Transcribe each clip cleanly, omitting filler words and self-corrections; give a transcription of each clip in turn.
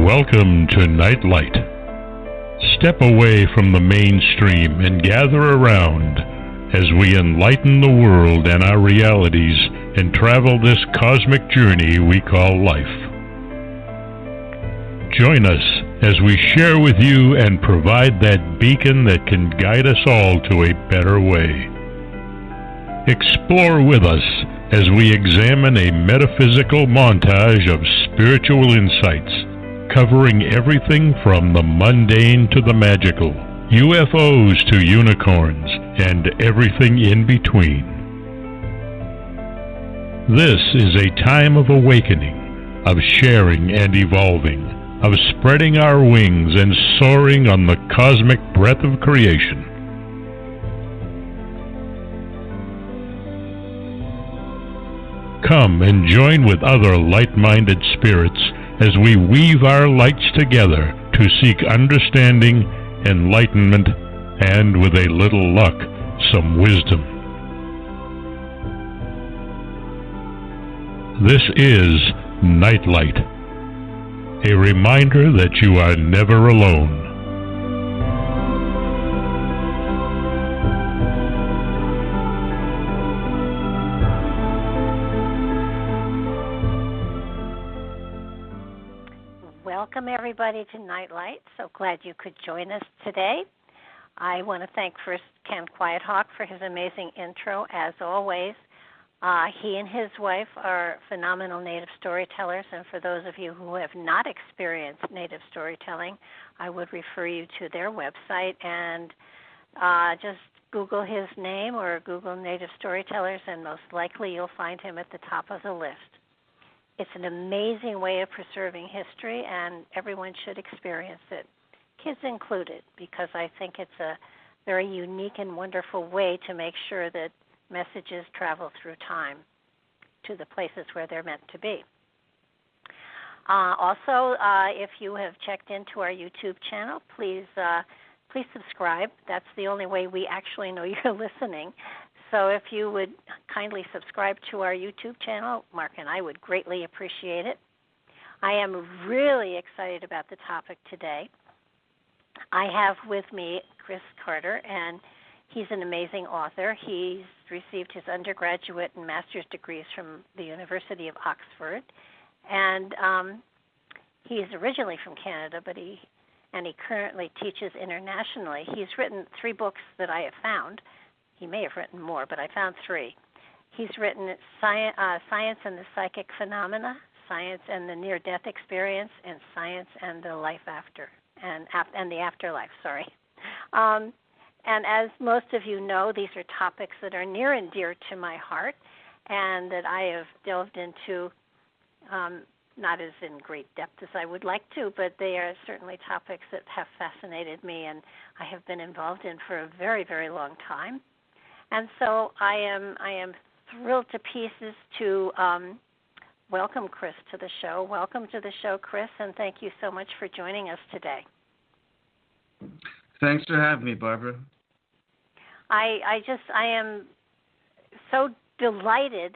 Welcome to Nightlight. Step away from the mainstream and gather around as we enlighten the world and our realities and travel this cosmic journey we call life. Join us as we share with you and provide that beacon that can guide us all to a better way. Explore with us as we examine a metaphysical montage of spiritual insights, covering everything from the mundane to the magical, UFOs to unicorns, and everything in between. This is a time of awakening, of sharing and evolving, of spreading our wings and soaring on the cosmic breath of creation. Come and join with other light-minded spirits as we weave our lights together to seek understanding, enlightenment, and, with a little luck, some wisdom. This is Nightlight, a reminder that you are never alone. Welcome, everybody, to Nightlight. So glad you could join us today. I want to thank first Ken Quiethawk for his amazing intro, as always. He and his wife are phenomenal native storytellers, and for those of you who have not experienced native storytelling, I would refer you to their website and just Google his name or Google native storytellers, and most likely you'll find him at the top of the list. It's an amazing way of preserving history, and everyone should experience it, kids included, because I think it's a very unique and wonderful way to make sure that messages travel through time to the places where they're meant to be. Also, if you have checked into our YouTube channel, please subscribe. That's the only way we actually know you're listening. So if you would kindly subscribe to our YouTube channel, Mark and I would greatly appreciate it. I am really excited about the topic today. I have with me Chris Carter, and he's an amazing author. He's received his undergraduate and master's degrees from the University of Oxford, and he's originally from Canada, but he currently teaches internationally. He's written 3 books that I have found. He may have written more, but I found 3. He's written Science and the Psychic Phenomena, Science and the Near-Death Experience, and Science and the Life After, and the Afterlife, sorry. And as most of you know, these are topics that are near and dear to my heart and that I have delved into, not as in great depth as I would like to, but they are certainly topics that have fascinated me and I have been involved in for a very, very long time. And so I am thrilled to pieces to welcome Chris to the show. Welcome to the show, Chris, and thank you so much for joining us today. Thanks for having me, Barbara. I am so delighted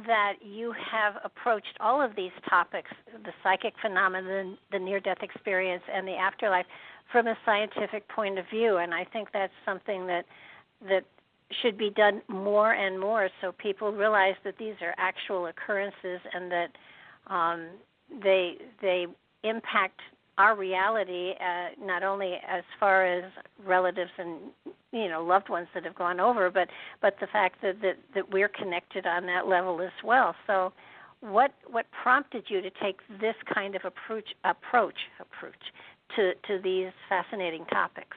that you have approached all of these topics, the psychic phenomenon, the near-death experience, and the afterlife, from a scientific point of view. And I think that's something that should be done more and more, so people realize that these are actual occurrences and that they impact our reality, not only as far as relatives and loved ones that have gone over, but the fact that we're connected on that level as well. So, what prompted you to take this kind of approach to these fascinating topics?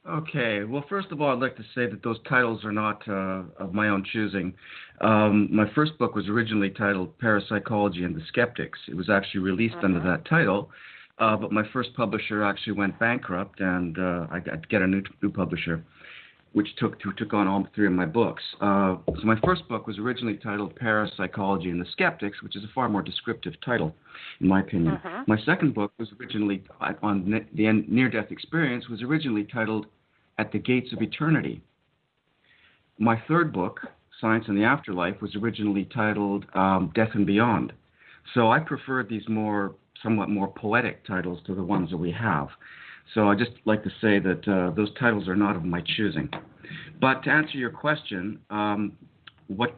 Okay. Well, first of all, I'd like to say that those titles are not of my own choosing. My first book was originally titled Parapsychology and the Skeptics. It was actually released under that title, but my first publisher actually went bankrupt, and I got to get a new publisher, who took on all 3 of my books. So my first book was originally titled Parapsychology and the Skeptics, which is a far more descriptive title, in my opinion. My second book was originally, on the near-death experience, was originally titled At the Gates of Eternity. My third book, Science and the Afterlife, was originally titled Death and Beyond. So I preferred these more somewhat more poetic titles to the ones that we have. So I just like to say that those titles are not of my choosing. But to answer your question, what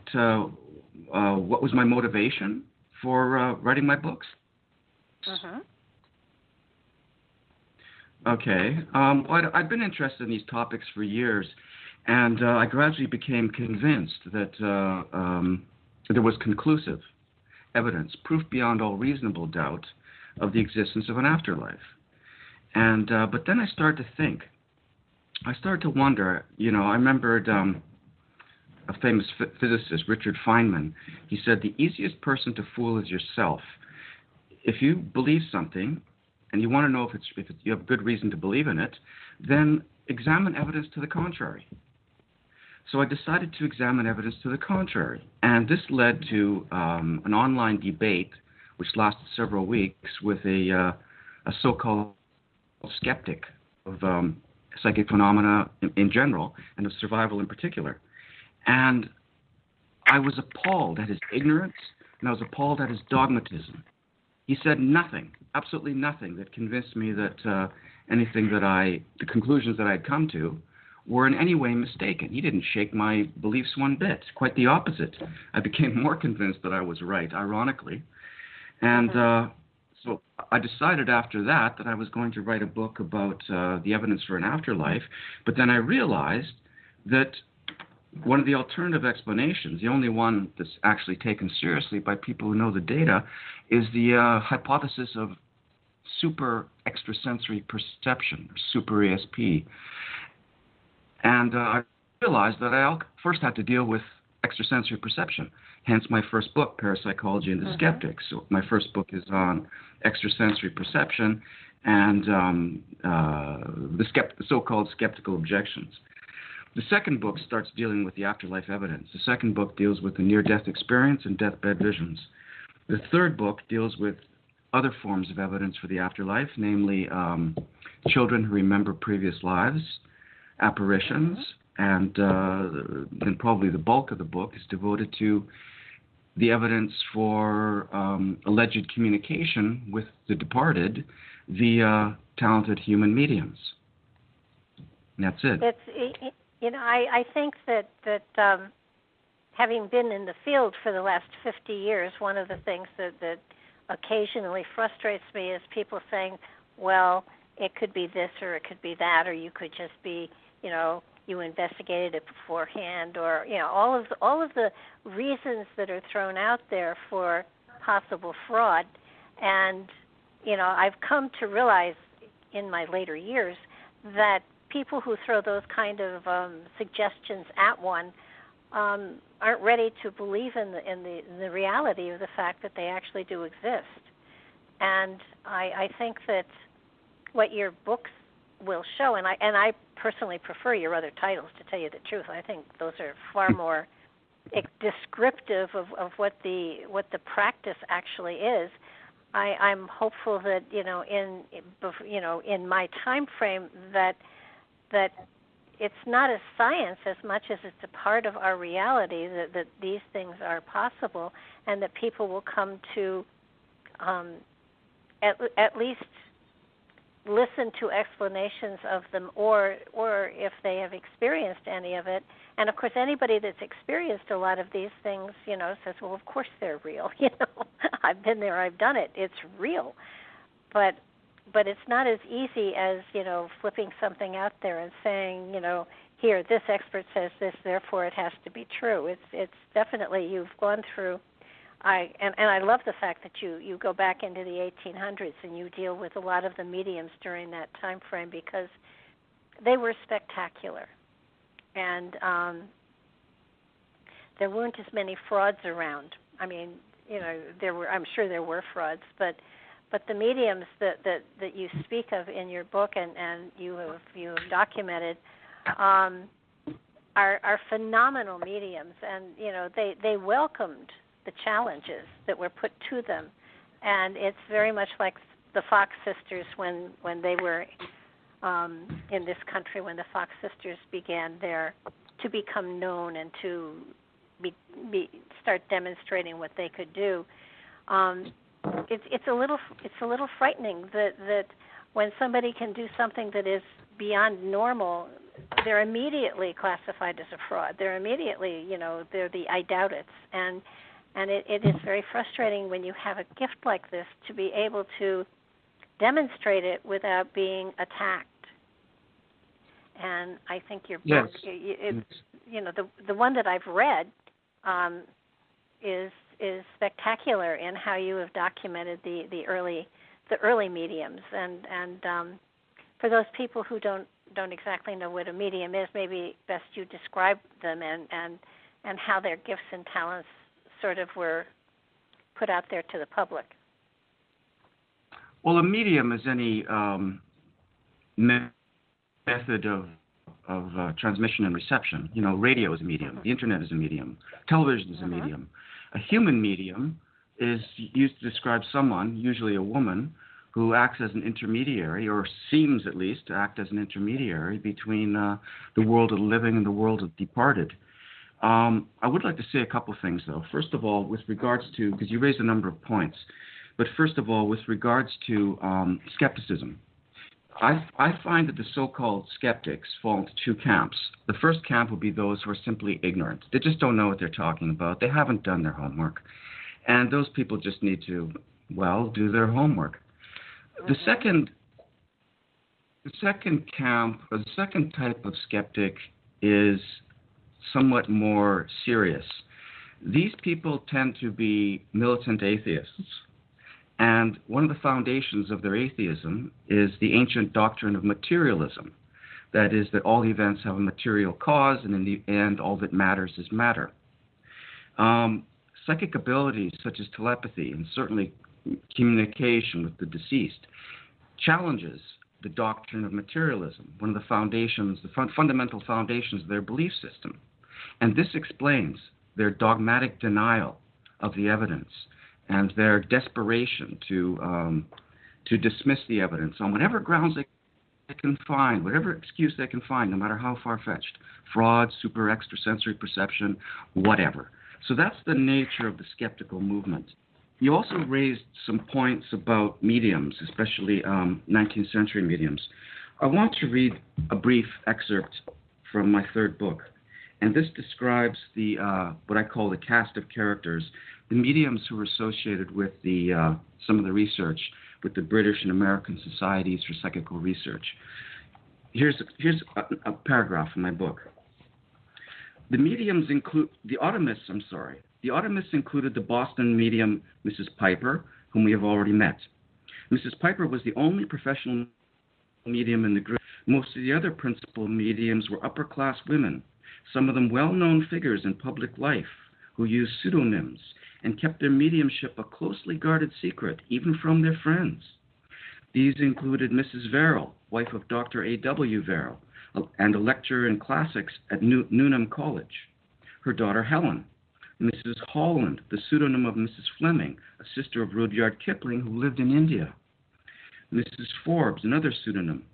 was my motivation for writing my books? Mm-hmm. Okay. I'd been interested in these topics for years, and I gradually became convinced that there was conclusive evidence, proof beyond all reasonable doubt, of the existence of an afterlife. And but then I started to think. I started to wonder. I remembered a famous physicist, Richard Feynman. He said, "The easiest person to fool is yourself. If you believe something, and you want to know if you have good reason to believe in it, then examine evidence to the contrary." So I decided to examine evidence to the contrary, and this led to an online debate which lasted several weeks with a so-called skeptic of psychic phenomena in general and of survival in particular. And I was appalled at his ignorance, and I was appalled at his dogmatism. He said nothing, absolutely nothing, that convinced me that the conclusions that I had come to were in any way mistaken. He didn't shake my beliefs one bit. Quite the opposite. I became more convinced that I was right, ironically. And so I decided after that I was going to write a book about the evidence for an afterlife. But then I realized that one of the alternative explanations, the only one that's actually taken seriously by people who know the data, is the hypothesis of super extrasensory perception, or super ESP. And I realized that I first had to deal with extrasensory perception, hence my first book, Parapsychology and the Skeptics. So my first book is on extrasensory perception and the so-called skeptical objections. The second book starts dealing with the afterlife evidence. The second book deals with the near-death experience and deathbed visions. The third book deals with other forms of evidence for the afterlife, namely children who remember previous lives, apparitions, and then probably the bulk of the book is devoted to the evidence for alleged communication with the departed via talented human mediums. And that's it. I think that having been in the field for the last 50 years, one of the things that occasionally frustrates me is people saying, well, it could be this or it could be that, or you could just be, you investigated it beforehand, or, all of the reasons that are thrown out there for possible fraud. And, I've come to realize in my later years that people who throw those kind of suggestions at one aren't ready to believe in the reality of the fact that they actually do exist. And I think that what your books will show, and I personally prefer your other titles, to tell you the truth. I think those are far more descriptive of what the practice actually is. I'm hopeful that in my time frame that it's not a science as much as it's a part of our reality, that these things are possible, and that people will come to at least listen to explanations of them, or if they have experienced any of it. And of course, anybody that's experienced a lot of these things, says, well, of course they're real. I've been there, I've done it. It's real. But it's not as easy as, flipping something out there and saying, here, this expert says this, therefore it has to be true. It's definitely, you've gone through, and I love the fact that you go back into the 1800s and you deal with a lot of the mediums during that time frame, because they were spectacular. And there weren't as many frauds around. I mean, I'm sure there were frauds, but the mediums that you speak of in your book and you have documented are phenomenal mediums, and they welcomed the challenges that were put to them, and it's very much like the Fox sisters when they were in this country, when the Fox sisters began to become known and to start demonstrating what they could do. it's a little frightening that when somebody can do something that is beyond normal, they're immediately classified as a fraud. They're immediately, they're the I doubt it's, and it is very frustrating when you have a gift like this to be able to demonstrate it without being attacked. And I think your book, the one that I've read, is spectacular in how you have documented the early mediums, and for those people who don't exactly know what a medium is, maybe best you describe them and how their gifts and talents sort of were put out there to the public. Well, a medium is any method of transmission and reception. Radio is a medium. The internet is a medium. Television is a medium. A human medium is used to describe someone, usually a woman, who acts as an intermediary, or seems at least to act as an intermediary between the world of the living and the world of the departed. I would like to say a couple things, though. First of all, with regards to, because you raised a number of points, but first of all, with regards to skepticism, I find that the so-called skeptics fall into two camps. The first camp would be those who are simply ignorant. They just don't know what they're talking about. They haven't done their homework. And those people just need to, do their homework. The second camp, or the second type of skeptic, is somewhat more serious. These people tend to be militant atheists. And one of the foundations of their atheism is the ancient doctrine of materialism. That is, that all events have a material cause, and in the end, all that matters is matter. Psychic abilities such as telepathy and certainly communication with the deceased challenges the doctrine of materialism, one of the foundations, the fundamental foundations of their belief system. And this explains their dogmatic denial of the evidence and their desperation to dismiss the evidence on whatever grounds they can find, whatever excuse they can find, no matter how far-fetched, fraud, super extrasensory perception, whatever. So that's the nature of the skeptical movement. You also raised some points about mediums, especially 19th century mediums. I want to read a brief excerpt from my third book, and this describes the what I call the cast of characters, the mediums who were associated with some of the research with the British and American Societies for Psychical Research. Here's a paragraph from my book. The mediums include the automists included the Boston medium Mrs. Piper, whom we have already met. Mrs. Piper was the only professional medium in the group. Most of the other principal mediums were upper-class women, some of them well-known figures in public life, who used pseudonyms and kept their mediumship a closely guarded secret, even from their friends. These included Mrs. Verrill, wife of Dr. A.W. Verrill, and a lecturer in classics at Newnham College. Her daughter Helen, Mrs. Holland, the pseudonym of Mrs. Fleming, a sister of Rudyard Kipling who lived in India. Mrs. Forbes, another pseudonym,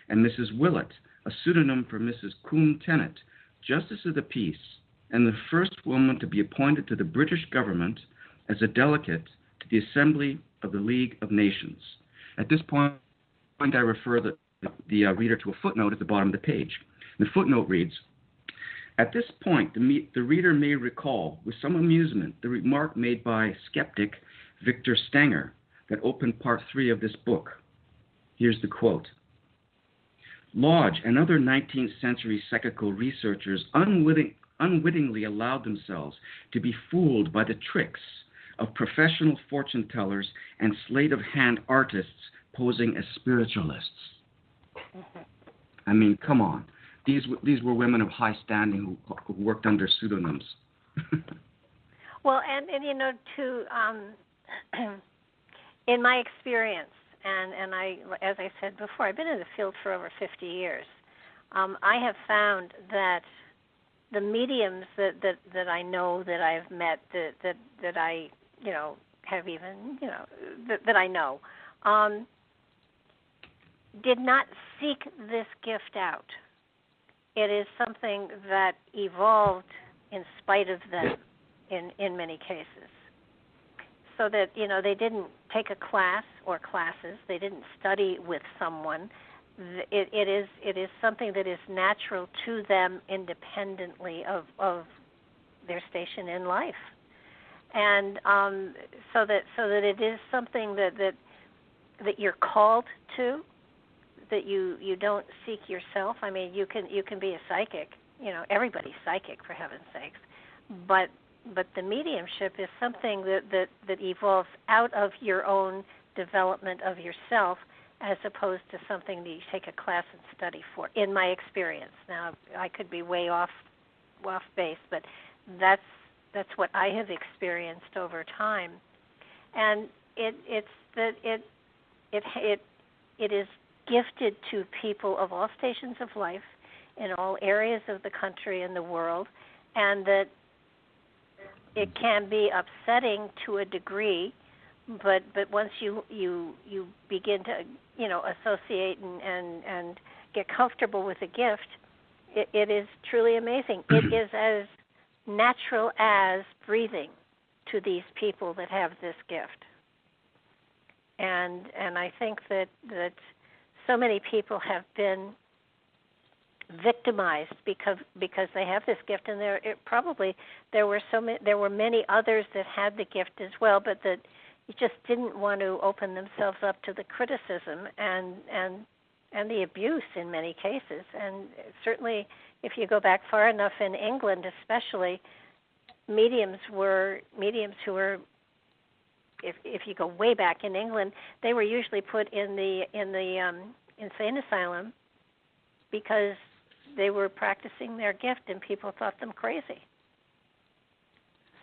and Mrs. Willett, a pseudonym for Mrs. Coombe Tennant, Justice of the Peace, and the first woman to be appointed to the British government as a delegate to the Assembly of the League of Nations. At this point, I refer the reader to a footnote at the bottom of the page. The footnote reads, at this point, the reader may recall with some amusement the remark made by skeptic Victor Stenger that opened part 3 of this book. Here's the quote. Lodge and other 19th century psychical researchers unwittingly allowed themselves to be fooled by the tricks of professional fortune tellers and sleight-of-hand artists posing as spiritualists. I mean, come on. These were women of high standing who worked under pseudonyms. Well, and in my experience, and I, as I said before, I've been in the field for over 50 years. I have found that the mediums that I know, that I've met, that I have even that I know, did not seek this gift out. It is something that evolved in spite of them in many cases. so that they didn't take a class or classes. They didn't study with someone. It is something that is natural to them independently of their station in life, and so that it is something that you're called to, that you don't seek yourself. I mean, you can be a psychic. Everybody's psychic, for heaven's sakes, but the mediumship is something that evolves out of your own development of yourself, as opposed to something that you take a class and study for, in my experience. Now, I could be way off base, but that's what I have experienced over time. And it is gifted to people of all stations of life, in all areas of the country and the world, and that it can be upsetting to a degree, but once you begin to associate and get comfortable with a gift, it is truly amazing. It is as natural as breathing to these people that have this gift. And I think that so many people have been victimized because they have this gift, and there were many others that had the gift as well, but that just didn't want to open themselves up to the criticism and the abuse in many cases. And certainly, if you go back far enough in England, especially, mediums who were, if you go way back in England, they were usually put in the insane asylum because they were practicing their gift, and people thought them crazy.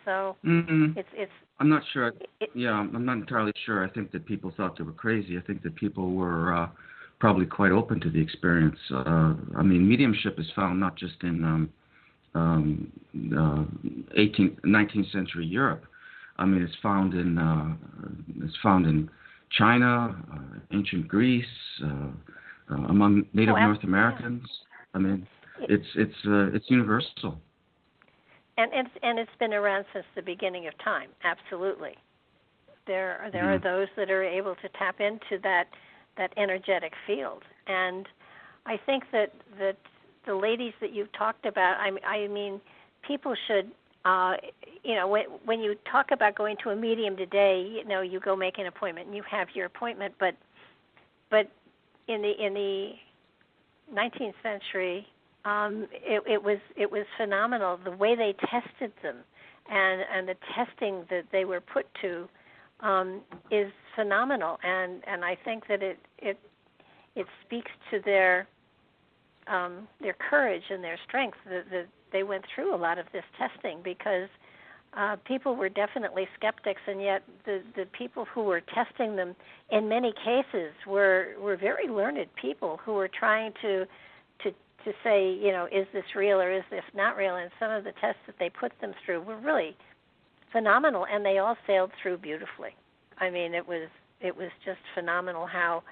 So it's. I'm not sure. I'm not entirely sure. I think that people thought they were crazy. I think that people were probably quite open to the experience. I mean, mediumship is found not just in 19th century Europe. I mean, it's found in China, ancient Greece, among Native North Americans. I mean, it's universal. And it's been around since the beginning of time. Absolutely, there are those that are able to tap into that energetic field, and I think that the ladies that you talked about, I mean, people should, when you talk about going to a medium today, you go make an appointment and you have your appointment, but in the 19th century. It was phenomenal the way they tested them, and the testing that they were put to is phenomenal, and I think that it speaks to their courage and their strength that they went through a lot of this testing, because people were definitely skeptics, and yet the people who were testing them in many cases were very learned people who were trying to say, is this real or is this not real? And some of the tests that they put them through were really phenomenal, and they all sailed through beautifully. I mean, it was just phenomenal how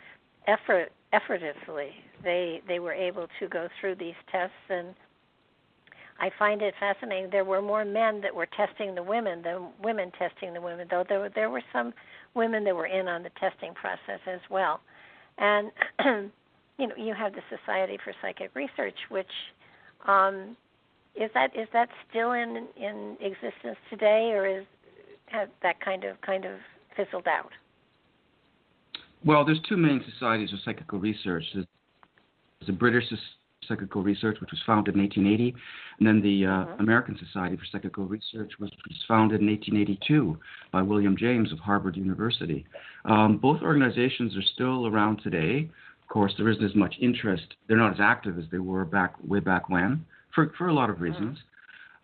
effortlessly they were able to go through these tests. And I find it fascinating. There were more men that were testing the women than women testing the women, though there were some women that were in on the testing process as well. And you have the Society for Psychic Research, which is that still in existence today, or has that kind of fizzled out? Well, there's two main societies of psychical research. There's the British Psychical Research, which was founded in 1880, and then the American Society for Psychical Research, which was founded in 1882 by William James of Harvard University. Both organizations are still around today. Of course, there isn't as much interest. They're not as active as they were way back when, for a lot of reasons.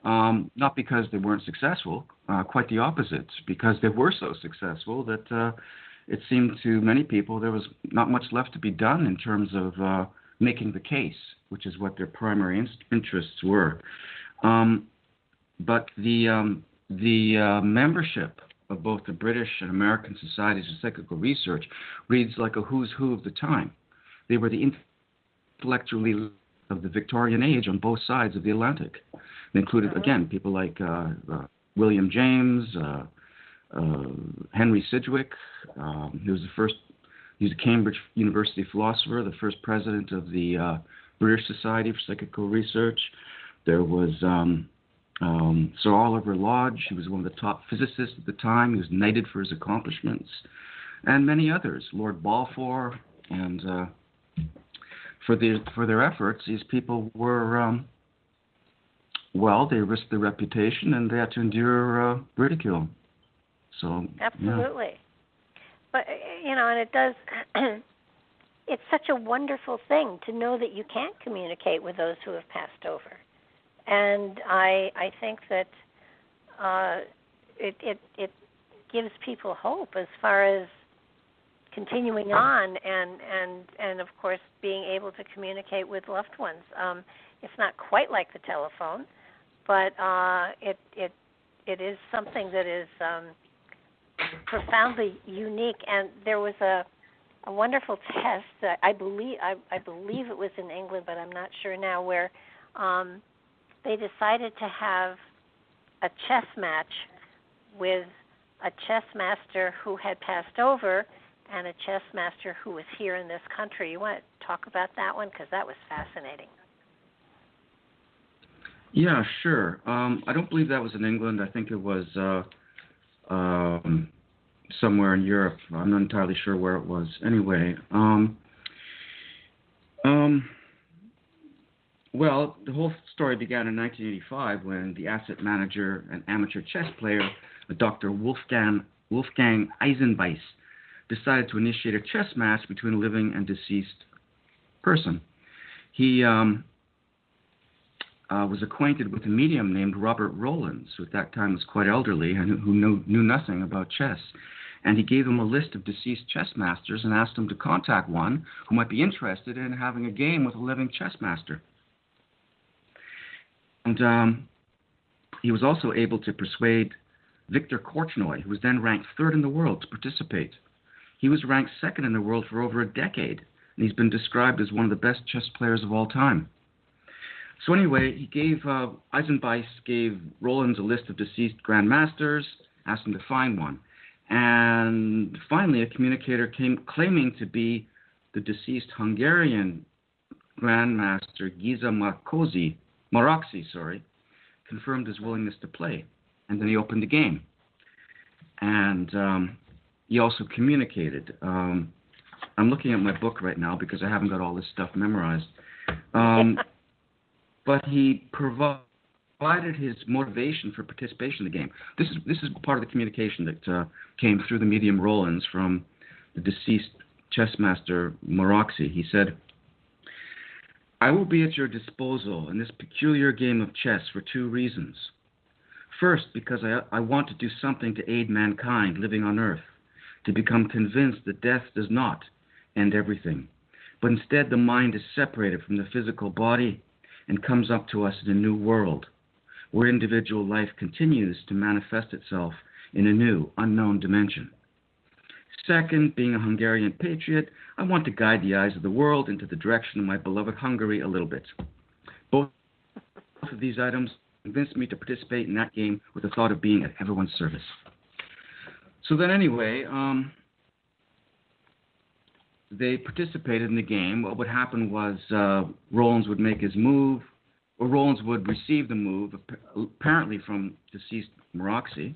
Not because they weren't successful, quite the opposite, because they were so successful that it seemed to many people there was not much left to be done in terms of making the case, which is what their primary interests were. But the membership of both the British and American Societies of Psychical Research reads like a who's who of the time. They were the intellectual elite of the Victorian age on both sides of the Atlantic. They included, again, people like William James, Henry Sidgwick. He was a Cambridge University philosopher, the first president of the British Society for Psychical Research. There was Sir Oliver Lodge. He was one of the top physicists at the time. He was knighted for his accomplishments, and many others. Lord Balfour, and for their efforts, these people were they risked their reputation and they had to endure ridicule. So absolutely, yeah. But and it does. It's such a wonderful thing to know that you can communicate with those who have passed over. And I think that it gives people hope as far as continuing on and of course being able to communicate with loved ones. It's not quite like the telephone, but it is something that is profoundly unique. And there was a wonderful test that I believe it was in England, but I'm not sure now, where they decided to have a chess match with a chess master who had passed over and a chess master who was here in this country. You want to talk about that one? Because that was fascinating. Yeah, sure. I don't believe that was in England. I think it was somewhere in Europe. I'm not entirely sure where it was. Anyway, well, the whole story began in 1985 when the asset manager and amateur chess player, Dr. Wolfgang Eisenbeiss, decided to initiate a chess match between a living and deceased person. He was acquainted with a medium named Robert Rowlands, who at that time was quite elderly and who knew nothing about chess. And he gave him a list of deceased chess masters and asked him to contact one who might be interested in having a game with a living chess master. And he was also able to persuade Victor Korchnoi, who was then ranked third in the world, to participate. He was ranked second in the world for over a decade, and he's been described as one of the best chess players of all time. So anyway, Eisenbeiss gave Rowlands a list of deceased grandmasters, asked him to find one. And finally, a communicator came claiming to be the deceased Hungarian grandmaster Giza Maroczy, confirmed his willingness to play. And then he opened the game. And he also communicated. I'm looking at my book right now because I haven't got all this stuff memorized. But he provided his motivation for participation in the game. This is part of the communication that came through the medium Rowlands from the deceased chess master Maroczy. He said, "I will be at your disposal in this peculiar game of chess for two reasons. First, because I want to do something to aid mankind living on Earth, to become convinced that death does not end everything, but instead the mind is separated from the physical body and comes up to us in a new world, where individual life continues to manifest itself in a new, unknown dimension. Second, being a Hungarian patriot, I want to guide the eyes of the world into the direction of my beloved Hungary a little bit. Both of these items convinced me to participate in that game with the thought of being at everyone's service." So then anyway, they participated in the game. What would happen was Rowlands would make his move, or Rowlands would receive the move, apparently from deceased Maroczy,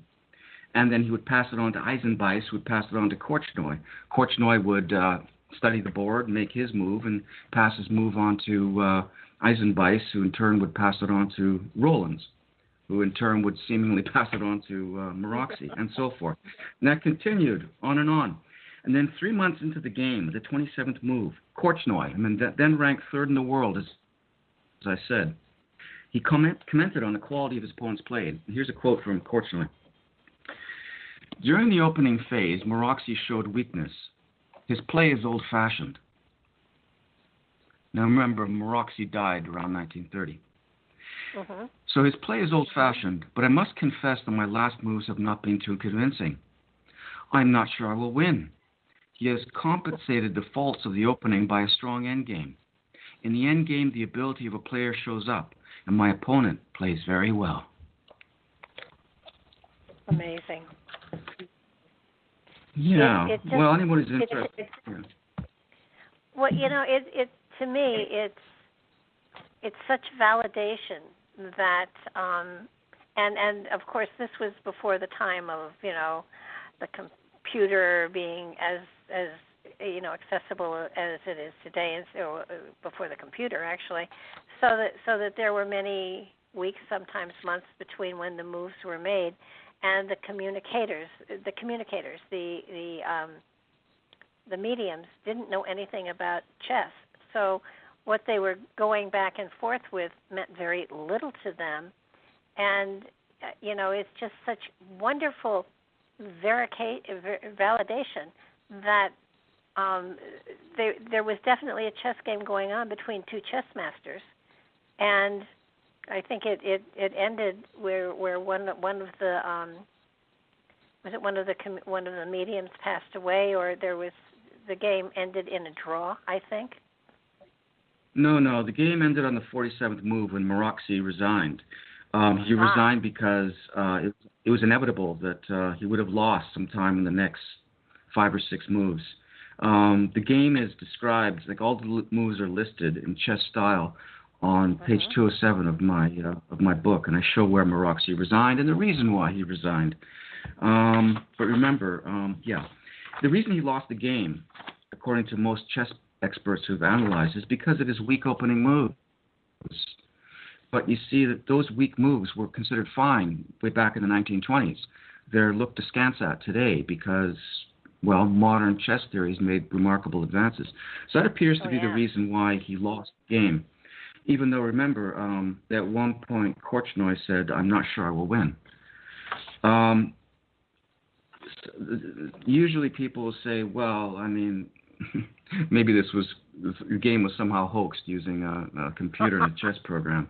and then he would pass it on to Eisenbeiss, who would pass it on to Korchnoi. Korchnoi would study the board, make his move, and pass his move on to Eisenbeiss, who in turn would pass it on to Rowlands, who in turn would seemingly pass it on to Maroczy, and so forth. And that continued on and on. And then 3 months into the game, the 27th move, Korchnoi, then ranked third in the world, as I said, he commented on the quality of his opponent's play. And here's a quote from Korchnoi. "During the opening phase, Maroczy showed weakness. His play is old-fashioned." Now remember, Maroczy died around 1930. Mm-hmm. "So his play is old-fashioned, but I must confess that my last moves have not been too convincing. I'm not sure I will win. He has compensated the faults of the opening by a strong endgame. In the endgame, the ability of a player shows up, and my opponent plays very well." Amazing. Yeah. It just, well, anyone who's interested. well, it to me, it's such validation that, and of course, this was before the time of the computer being as accessible as it is today, and so before the computer actually, so that there were many weeks, sometimes months between when the moves were made, and the mediums didn't know anything about chess. So what they were going back and forth with meant very little to them, and it's just such wonderful validation that there was definitely a chess game going on between two chess masters, and I think it ended where one of the was it one of the mediums passed away, or the game ended in a draw, I think. No, the game ended on the 47th move when Maroczy resigned. He resigned because it was inevitable that he would have lost sometime in the next 5 or 6 moves. The game is described, like all the moves are listed in chess style on page 207 of my book, and I show where Maroczy resigned and the reason why he resigned. But remember, the reason he lost the game, according to most chess experts who've analyzed, is because of his weak opening moves. But you see that those weak moves were considered fine way back in the 1920s. They're looked askance at today because, well, modern chess theory has made remarkable advances. So that appears to be the reason why he lost the game. Even though, remember, at one point, Korchnoi said, "I'm not sure I will win." Usually people will say, well, I mean, maybe the game was somehow hoaxed using a computer and a chess program.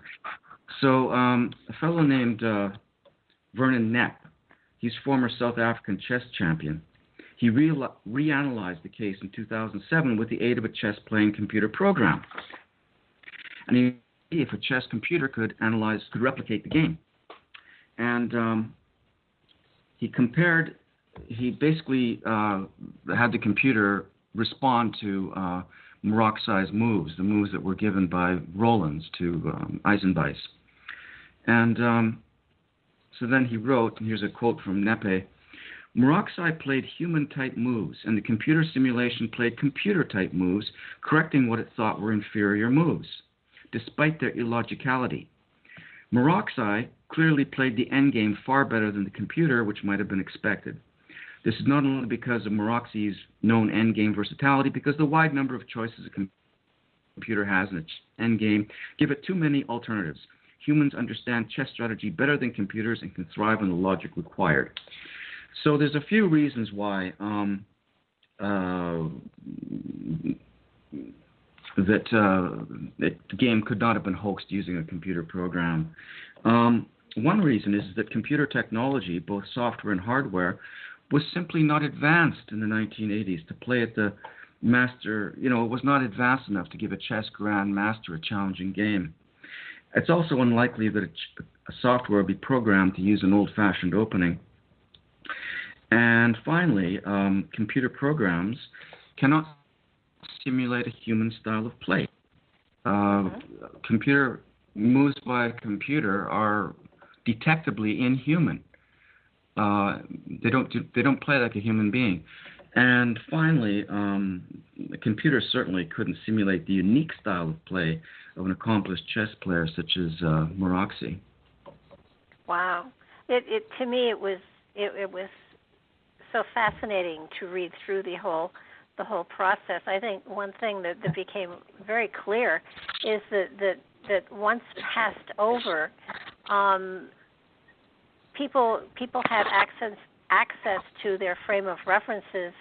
So a fellow named Vernon Knepp, he's former South African chess champion. He reanalyzed the case in 2007 with the aid of a chess-playing computer program. And he if a chess computer could replicate the game. And he basically had the computer respond to Maroczy's moves, the moves that were given by Rollins to Eisenbeiss. And so then he wrote, and here's a quote from Knepp, Maroczy played human-type moves, and the computer simulation played computer-type moves, correcting what it thought were inferior moves, despite their illogicality. Maroczy clearly played the endgame far better than the computer, which might have been expected. This is not only because of Maroczy's known endgame versatility, because the wide number of choices a computer has in its endgame give it too many alternatives. Humans understand chess strategy better than computers and can thrive on the logic required. So there's a few reasons why that the game could not have been hoaxed using a computer program. One reason is that computer technology, both software and hardware, was simply not advanced in the 1980s to play at the master. It was not advanced enough to give a chess grandmaster a challenging game. It's also unlikely that a software would be programmed to use an old-fashioned opening. And finally, computer programs cannot simulate a human style of play. Computer moves by a computer are detectably inhuman. They don't play like a human being. And finally, a computer certainly couldn't simulate the unique style of play of an accomplished chess player such as Maroczy. Wow! To me it was so fascinating to read through the whole process. I think one thing that became very clear is that once passed over, people had access to their frame of references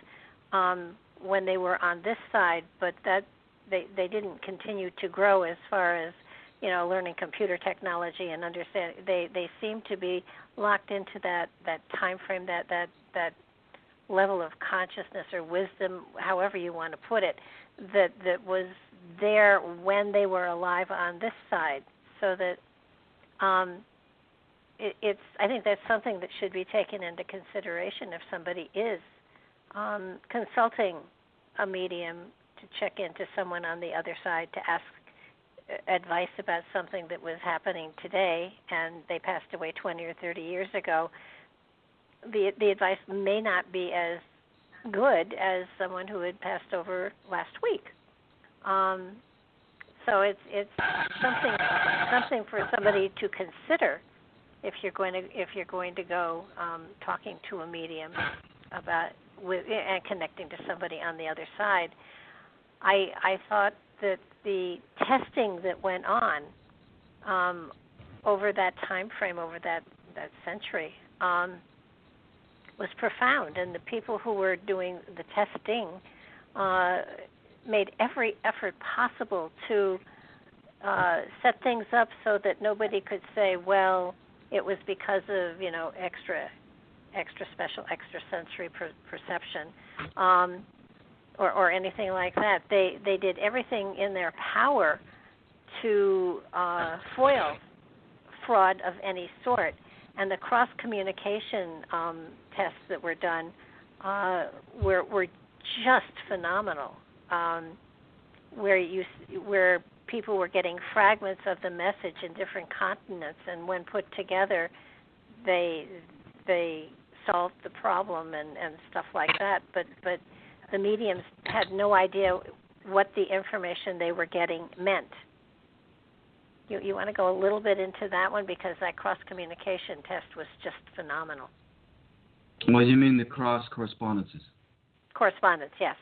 when they were on this side, but that they didn't continue to grow as far as learning computer technology and understand. They seem to be locked into that time frame, that level of consciousness or wisdom, however you want to put it, that was there when they were alive on this side. So that I think that's something that should be taken into consideration if somebody is consulting a medium to check into someone on the other side to ask advice about something that was happening today and they passed away 20 or 30 years ago, the advice may not be as good as someone who had passed over last week. So it's something for somebody to consider if you're going to go talking to a medium about and connecting to somebody on the other side. I thought that the testing that went on over that time frame, over that century, was profound, and the people who were doing the testing made every effort possible to set things up so that nobody could say, well, it was because of, extra special, extrasensory perception, or anything like that. They did everything in their power to foil fraud of any sort. And the cross-communication tests that were done were just phenomenal, where people were getting fragments of the message in different continents, and when put together, they solved the problem and stuff like that. But the mediums had no idea what the information they were getting meant. You want to go a little bit into that one, because that cross-communication test was just phenomenal. Well, you mean the cross-correspondences? Correspondence, yes.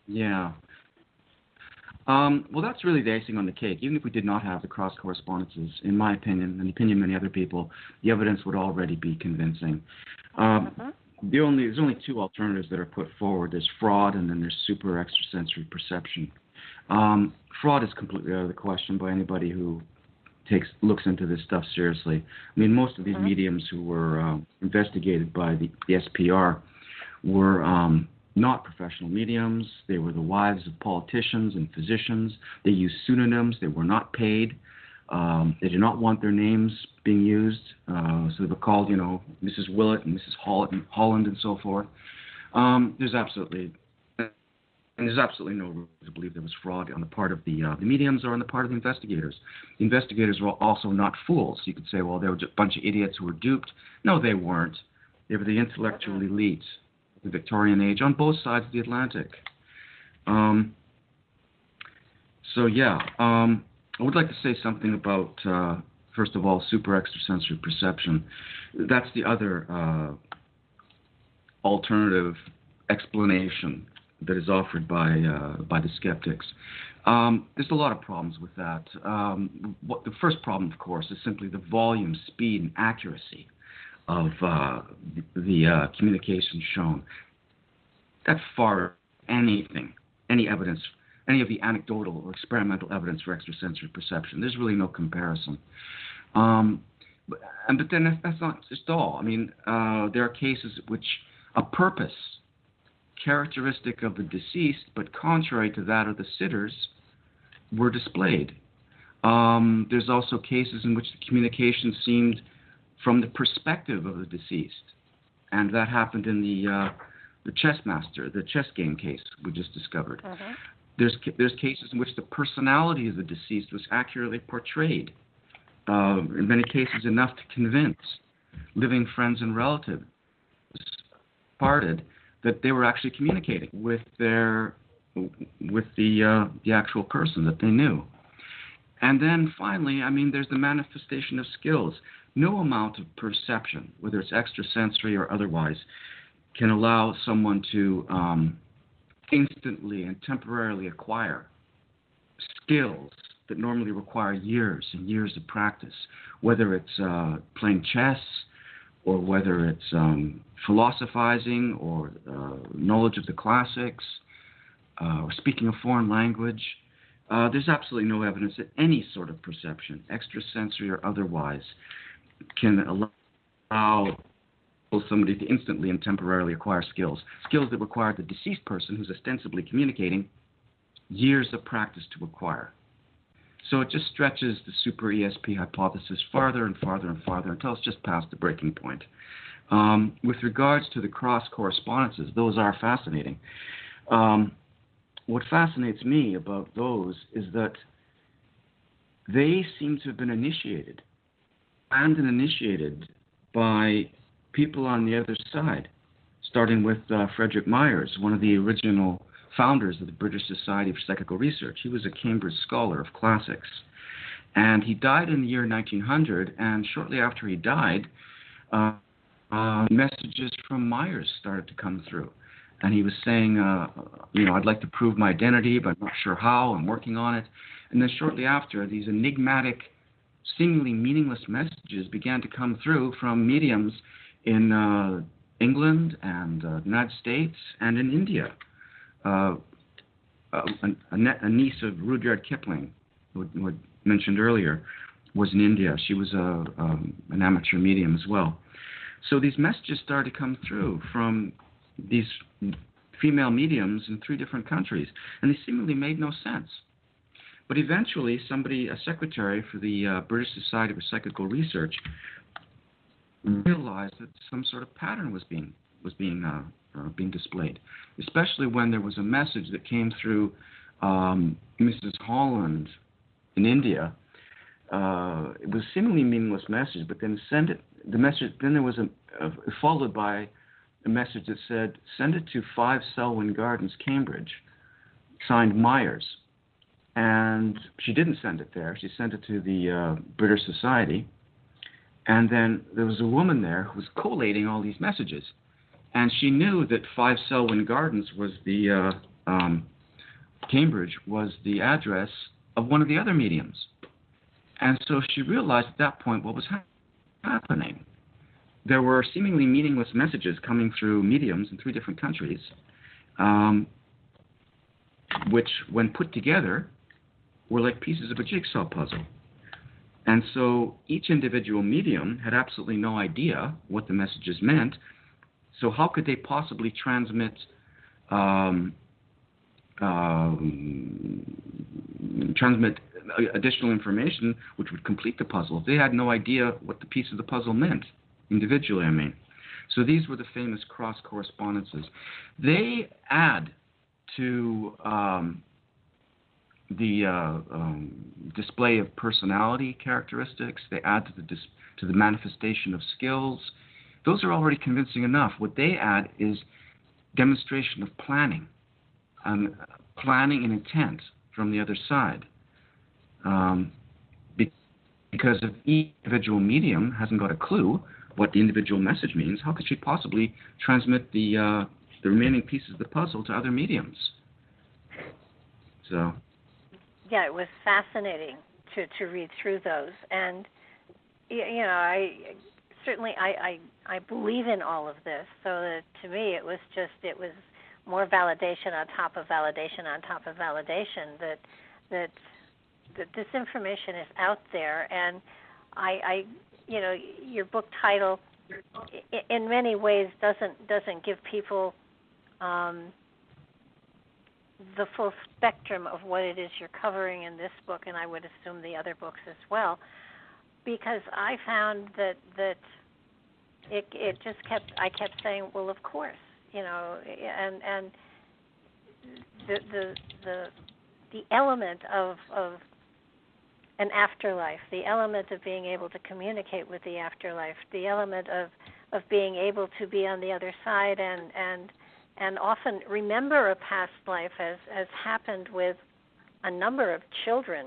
Yeah. Well, that's really the icing on the cake. Even if we did not have the cross-correspondences, in my opinion, and the opinion of many other people, the evidence would already be convincing. There's only two alternatives that are put forward. There's fraud, and then there's super extrasensory perception. Fraud is completely out of the question by anybody who looks into this stuff seriously. I mean, most of these mediums who were investigated by the SPR were not professional mediums. They were the wives of politicians and physicians. They used pseudonyms. They were not paid. They did not want their names being used. So they were called, Mrs. Willett and Mrs. Holland and so forth. There's absolutely no reason to believe there was fraud on the part of the mediums or on the part of the investigators. The investigators were also not fools. You could say, well, they were just a bunch of idiots who were duped. No, they weren't. They were the intellectual elite of the Victorian age on both sides of the Atlantic. I would like to say something about, first of all, super extrasensory perception. That's the other alternative explanation that is offered by the skeptics. There's a lot of problems with that. The first problem, of course, is simply the volume, speed, and accuracy of the communication shown. That far any evidence, any of the anecdotal or experimental evidence for extrasensory perception. There's really no comparison. But then that's not just all. I mean, there are cases which a purpose characteristic of the deceased, but contrary to that of the sitters, were displayed. There's also cases in which the communication seemed from the perspective of the deceased, and that happened in the chess game case we just discovered. There's cases in which the personality of the deceased was accurately portrayed, in many cases enough to convince living friends and relatives parted that they were actually communicating with the actual person that they knew. And then finally, there's the manifestation of skills. No amount of perception, whether it's extrasensory or otherwise, can allow someone to instantly and temporarily acquire skills that normally require years and years of practice, whether it's playing chess, or whether it's philosophizing, or knowledge of the classics, or speaking a foreign language. There's absolutely no evidence that any sort of perception, extrasensory or otherwise, can allow somebody to instantly and temporarily acquire skills that require the deceased person who's ostensibly communicating years of practice to acquire. So it just stretches the super ESP hypothesis farther and farther and farther until it's just past the breaking point. With regards to the cross correspondences, those are fascinating. What fascinates me about those is that they seem to have been initiated by people on the other side, starting with Frederick Myers, one of the original founders of the British Society for Psychical Research. He was a Cambridge scholar of classics. And he died in the year 1900, and shortly after he died, messages from Myers started to come through. And he was saying, I'd like to prove my identity, but I'm not sure how. I'm working on it. And then shortly after, these enigmatic, seemingly meaningless messages began to come through from mediums in England and the United States and in India. A niece of Rudyard Kipling, who I mentioned earlier, was in India. She was an amateur medium as well. So these messages started to come through from these female mediums in 3 different countries, and they seemingly made no sense. But eventually, a secretary for the British Society for Psychical Research, realized that some sort of pattern was being displayed, especially when there was a message that came through Mrs. Holland in India. It was a seemingly meaningless message, but then there was followed by a message that said, "Send it to 5 Selwyn Gardens, Cambridge, signed Myers." And she didn't send it there. She sent it to the British Society. And then there was a woman there who was collating all these messages. And she knew that 5 Selwyn Gardens was Cambridge was the address of one of the other mediums. And so she realized at that point what was happening. There were seemingly meaningless messages coming through mediums in 3 different countries, which, when put together, were like pieces of a jigsaw puzzle. And so each individual medium had absolutely no idea what the messages meant. So how could they possibly transmit additional information which would complete the puzzle if they had no idea what the piece of the puzzle meant, individually, I mean? So these were the famous cross correspondences. They add to the display of personality characteristics. They add to the manifestation of skills. Those are already convincing enough. What they add is demonstration of planning and intent from the other side. Because if each individual medium hasn't got a clue what the individual message means, how could she possibly transmit the remaining pieces of the puzzle to other mediums? So. Yeah, it was fascinating to read through those, and I believe in all of this. So that to me, it was more validation on top of validation on top of validation that this information is out there, and your book title, in many ways, doesn't give people the full spectrum of what it is you're covering in this book, and I would assume the other books as well, because I found that I kept saying, well, of course, and the element of an afterlife, the element of being able to communicate with the afterlife, the element of being able to be on the other side and often remember a past life, as happened with a number of children,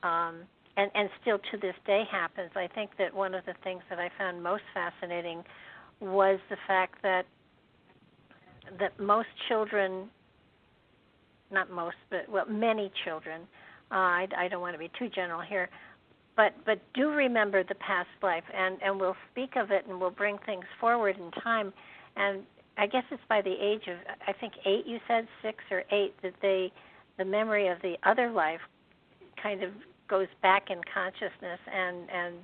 and still to this day happens. I think that one of the things that I found most fascinating was the fact that most children, not most, but many children, I don't want to be too general here, but do remember the past life, and we'll speak of it and we'll bring things forward in time. And I guess it's by the age of, I think 8, you said 6 or 8, that the memory of the other life kind of goes back in consciousness, and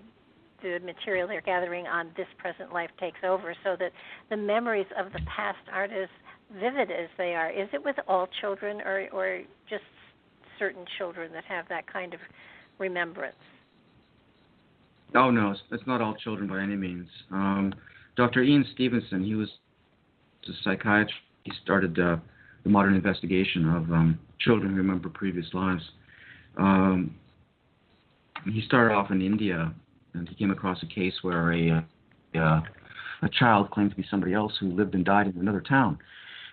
the material they're gathering on this present life takes over, so that the memories of the past aren't as vivid as they are. Is it with all children, or just certain children that have that kind of remembrance? Oh, no, it's not all children by any means. Dr. Ian Stevenson, he was a psychiatrist. He started the modern investigation of children who remember previous lives. He started off in India, and he came across a case where a child claimed to be somebody else who lived and died in another town.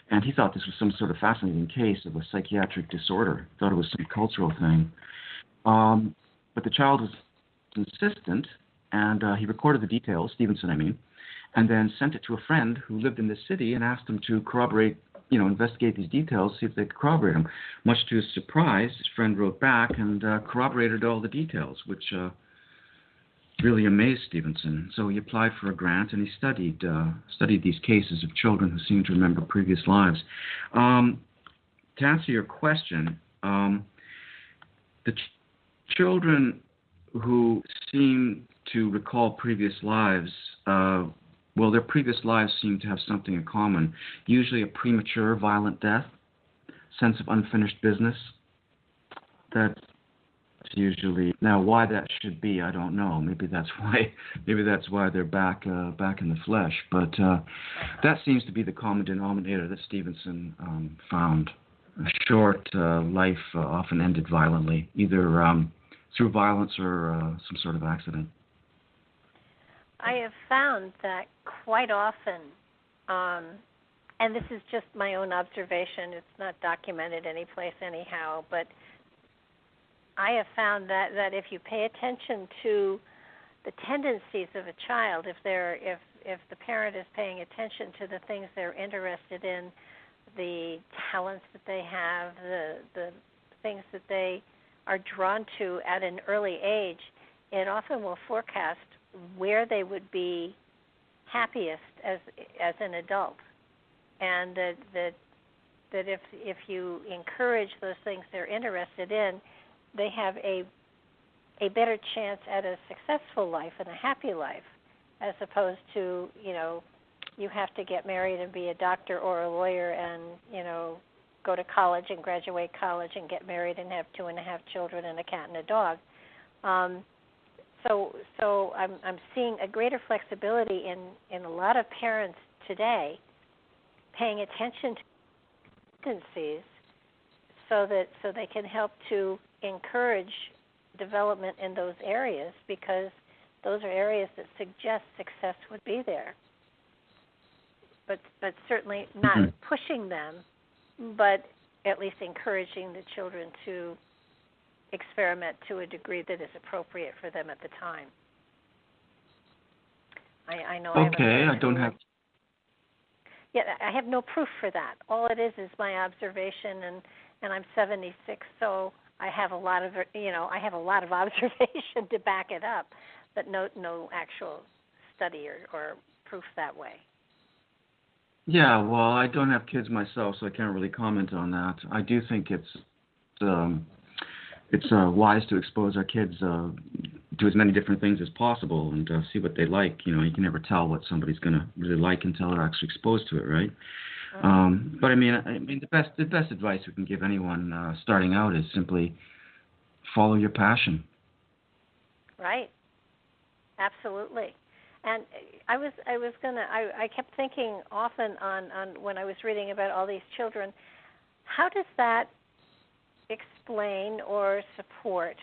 And he thought this was some sort of fascinating case of a psychiatric disorder. He thought it was some cultural thing. But the child was insistent, and he recorded the details, Stevenson, I mean, and then sent it to a friend who lived in this city and asked him to corroborate, investigate these details, see if they could corroborate them. Much to his surprise, his friend wrote back and corroborated all the details, which really amazed Stevenson. So he applied for a grant, and he studied these cases of children who seemed to remember previous lives. To answer your question, the children who seem to recall previous lives, their previous lives seem to have something in common. Usually a premature, violent death, sense of unfinished business. That's usually, now why that should be, I don't know. Maybe that's why they're back in the flesh. But that seems to be the common denominator that Stevenson found. A short life often ended violently, either through violence or some sort of accident. I have found that quite often, and this is just my own observation, it's not documented anyplace anyhow, but I have found that if you pay attention to the tendencies of a child, if the parent is paying attention to the things they're interested in, the talents that they have, the things that they are drawn to at an early age, it often will forecast where they would be happiest as an adult, and that if you encourage those things they're interested in, they have a better chance at a successful life and a happy life, as opposed to you have to get married and be a doctor or a lawyer and go to college and graduate college and get married and have 2.5 children and a cat and a dog. So I'm seeing a greater flexibility in a lot of parents today paying attention to tendencies so they can help to encourage development in those areas, because those are areas that suggest success would be there. But certainly not pushing them, but at least encouraging the children to experiment to a degree that is appropriate for them at the time. I know. Okay, I don't have. Yeah, I have no proof for that. All it is my observation, and I'm 76, so I have a lot of observation to back it up, but no actual study or proof that way. Yeah, well, I don't have kids myself, so I can't really comment on that. I do think it's wise to expose our kids to as many different things as possible and see what they like. You can never tell what somebody's going to really like until they're actually exposed to it, right? But I mean, the best advice we can give anyone starting out is simply follow your passion. Right. Absolutely. And I kept thinking often on when I was reading about all these children, how does that explain or support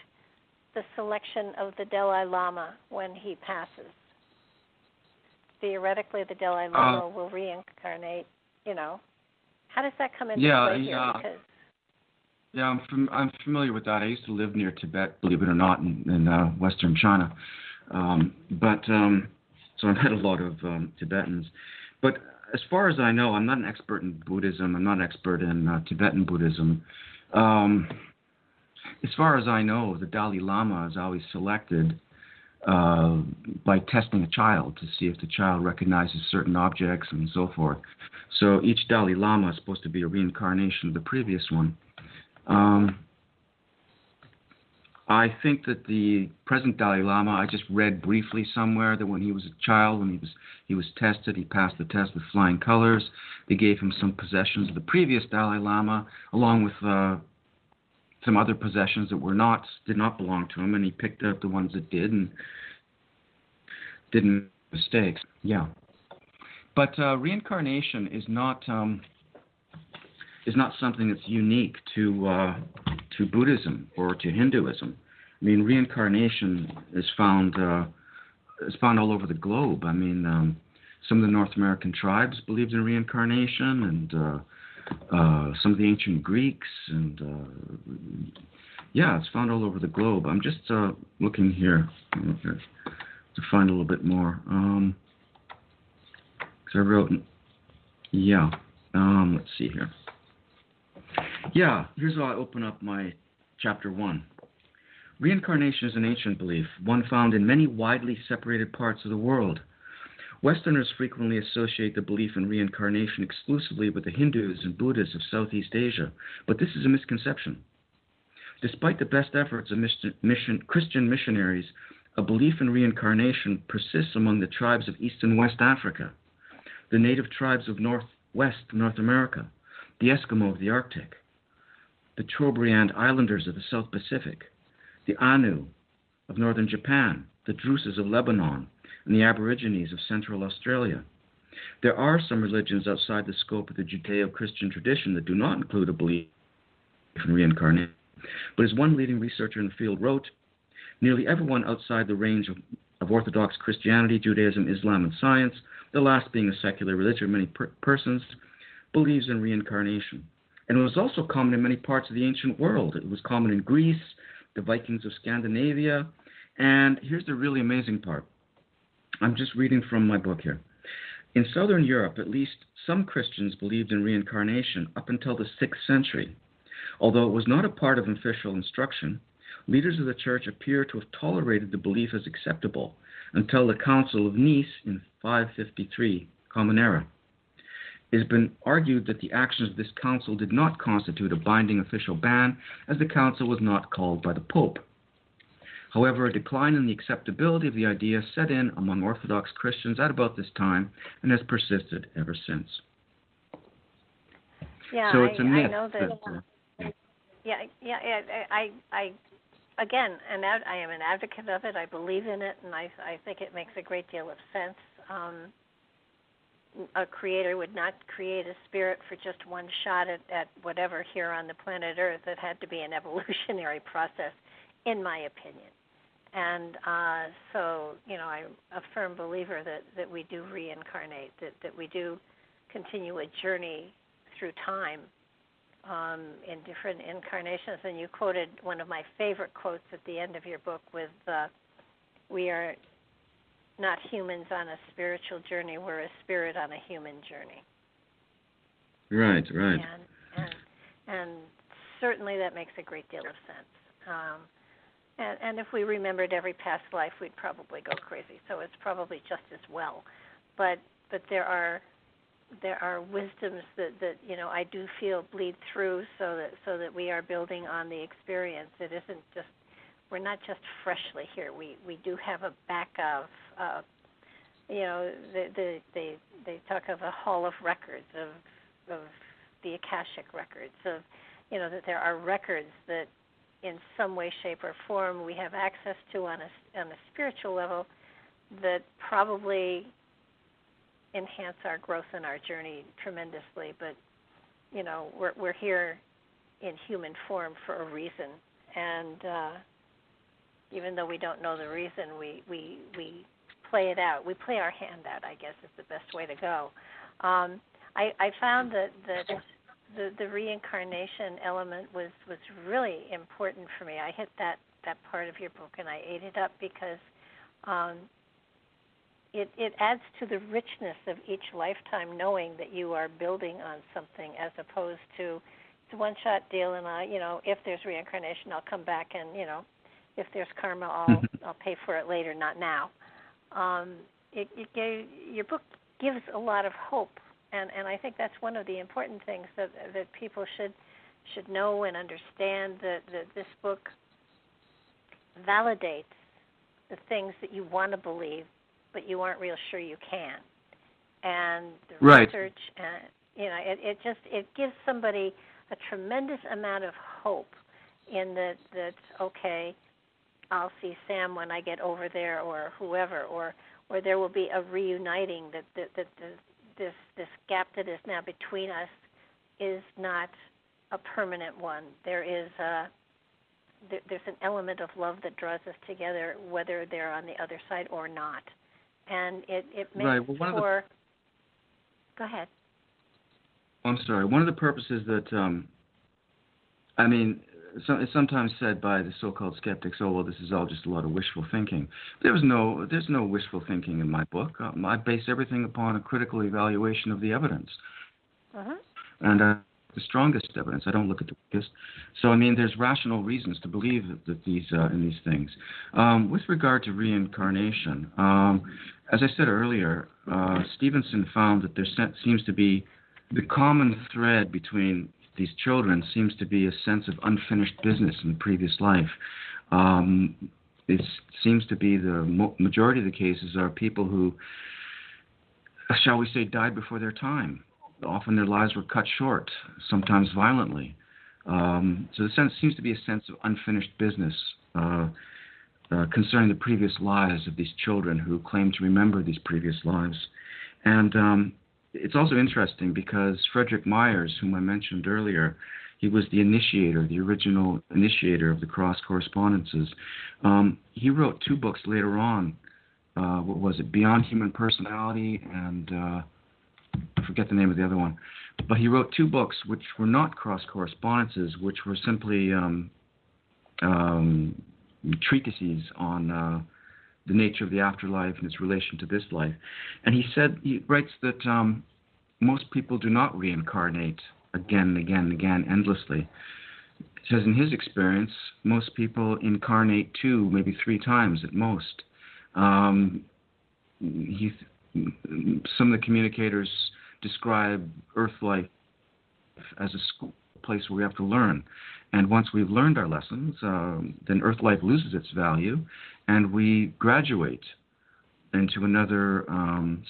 the selection of the Dalai Lama when he passes? Theoretically, the Dalai Lama will reincarnate. How does that come into play here? Because I'm familiar with that. I used to live near Tibet, believe it or not, in Western China. So I met a lot of Tibetans. But as far as I know, I'm not an expert in Buddhism. I'm not an expert in Tibetan Buddhism. As far as I know, the Dalai Lama is always selected by testing a child to see if the child recognizes certain objects and so forth. So each Dalai Lama is supposed to be a reincarnation of the previous one. I think that the present Dalai Lama, I just read briefly somewhere that when he was a child, when he was tested, he passed the test with flying colors. They gave him some possessions of the previous Dalai Lama, along with some other possessions that did not belong to him, and he picked out the ones that did and didn't make mistakes. Yeah. But reincarnation is not something that's unique to Buddhism or to Hinduism. I mean, reincarnation is found all over the globe. I mean, some of the North American tribes believed in reincarnation, and some of the ancient Greeks, and yeah, it's found all over the globe. I'm just looking here to find a little bit more. So I wrote, yeah. Let's see here. Yeah, here's how I open up my chapter 1. Reincarnation is an ancient belief, one found in many widely separated parts of the world. Westerners frequently associate the belief in reincarnation exclusively with the Hindus and Buddhists of Southeast Asia, but this is a misconception. Despite the best efforts of Christian missionaries, a belief in reincarnation persists among the tribes of East and West Africa, the native tribes of Northwest North America, the Eskimo of the Arctic, the Trobriand Islanders of the South Pacific, the Anu of northern Japan, the Druses of Lebanon, and the Aborigines of Central Australia. There are some religions outside the scope of the Judeo-Christian tradition that do not include a belief in reincarnation. But as one leading researcher in the field wrote, nearly everyone outside the range of Orthodox Christianity, Judaism, Islam, and science, the last being a secular religion of many persons, believes in reincarnation. And it was also common in many parts of the ancient world. It was common in Greece, the Vikings of Scandinavia, and here's the really amazing part. I'm just reading from my book here. In Southern Europe, at least some Christians believed in reincarnation up until the 6th century. Although it was not a part of official instruction, leaders of the church appear to have tolerated the belief as acceptable until the Council of Nice in 553 Common Era. It has been argued that the actions of this council did not constitute a binding official ban, as the council was not called by the Pope. However, a decline in the acceptability of the idea set in among Orthodox Christians at about this time and has persisted ever since. Yeah, so it's a myth. I know that. I again, I am an advocate of it. I believe in it, and I think it makes a great deal of sense. A creator would not create a spirit for just one shot at whatever here on the planet Earth. It had to be an evolutionary process, in my opinion. And so, I'm a firm believer that we do reincarnate, that we do continue a journey through time in different incarnations. And you quoted one of my favorite quotes at the end of your book with, we are not humans on a spiritual journey, we're a spirit on a human journey. Right. And certainly that makes a great deal of sense. And if we remembered every past life, we'd probably go crazy. So it's probably just as well. But there are wisdoms that I do feel bleed through, so that we are building on the experience. It isn't just, we're not just freshly here. We do have a back of they talk of a hall of records of the Akashic records of that there are records that in some way, shape, or form we have access to on a spiritual level that probably enhance our growth and our journey tremendously. But we're here in human form for a reason, and even though we don't know the reason, we play it out. We play our hand out, I guess, is the best way to go. I found that the reincarnation element was really important for me. I hit that part of your book, and I ate it up because it adds to the richness of each lifetime, knowing that you are building on something, as opposed to it's a one-shot deal, and if there's reincarnation, I'll come back, and if there's karma, I'll pay for it later, not now. Your book gives a lot of hope, and I think that's one of the important things that people should know and understand, that this book validates the things that you want to believe, but you aren't real sure you can. And the research, it gives somebody a tremendous amount of hope in that okay, I'll see Sam when I get over there, or whoever, or there will be a reuniting, that this gap that is now between us is not a permanent one. There's an element of love that draws us together, whether they're on the other side or not, and it makes right. Well, for. Go ahead. I'm sorry. One of the purposes that it's sometimes said by the so-called skeptics, "Oh, well, this is all just a lot of wishful thinking." There's no wishful thinking in my book. I base everything upon a critical evaluation of the evidence, and the strongest evidence. I don't look at the weakest. So, there's rational reasons to believe that in these things. With regard to reincarnation, as I said earlier, Stevenson found that there seems to be the common thread between these children seems to be a sense of unfinished business in the previous life. It seems to be the majority of the cases are people who, shall we say, died before their time. Often their lives were cut short, sometimes violently. So the sense seems to be a sense of unfinished business concerning the previous lives of these children who claim to remember these previous lives. And it's also interesting because Frederick Myers, whom I mentioned earlier, he was the original initiator of the cross correspondences. He wrote 2 books later on. What was it? Beyond Human Personality and I forget the name of the other one. But he wrote 2 books which were not cross correspondences, which were simply treatises on the nature of the afterlife and its relation to this life. And he writes that most people do not reincarnate again and again and again endlessly. He says in his experience, most people incarnate 2, maybe 3 times at most. Some of the communicators describe Earth life as a school place where we have to learn. And once we've learned our lessons, then Earth life loses its value, and we graduate into another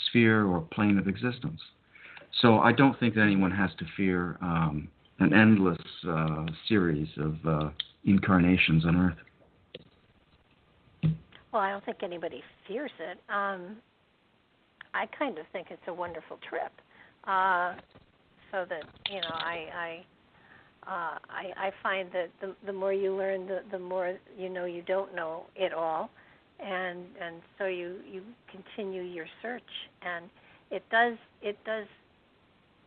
sphere or plane of existence. So I don't think that anyone has to fear an endless series of incarnations on Earth. Well, I don't think anybody fears it. I kind of think it's a wonderful trip. So that, I find that the more you learn, the more you know you don't know it all, and so you continue your search, and it does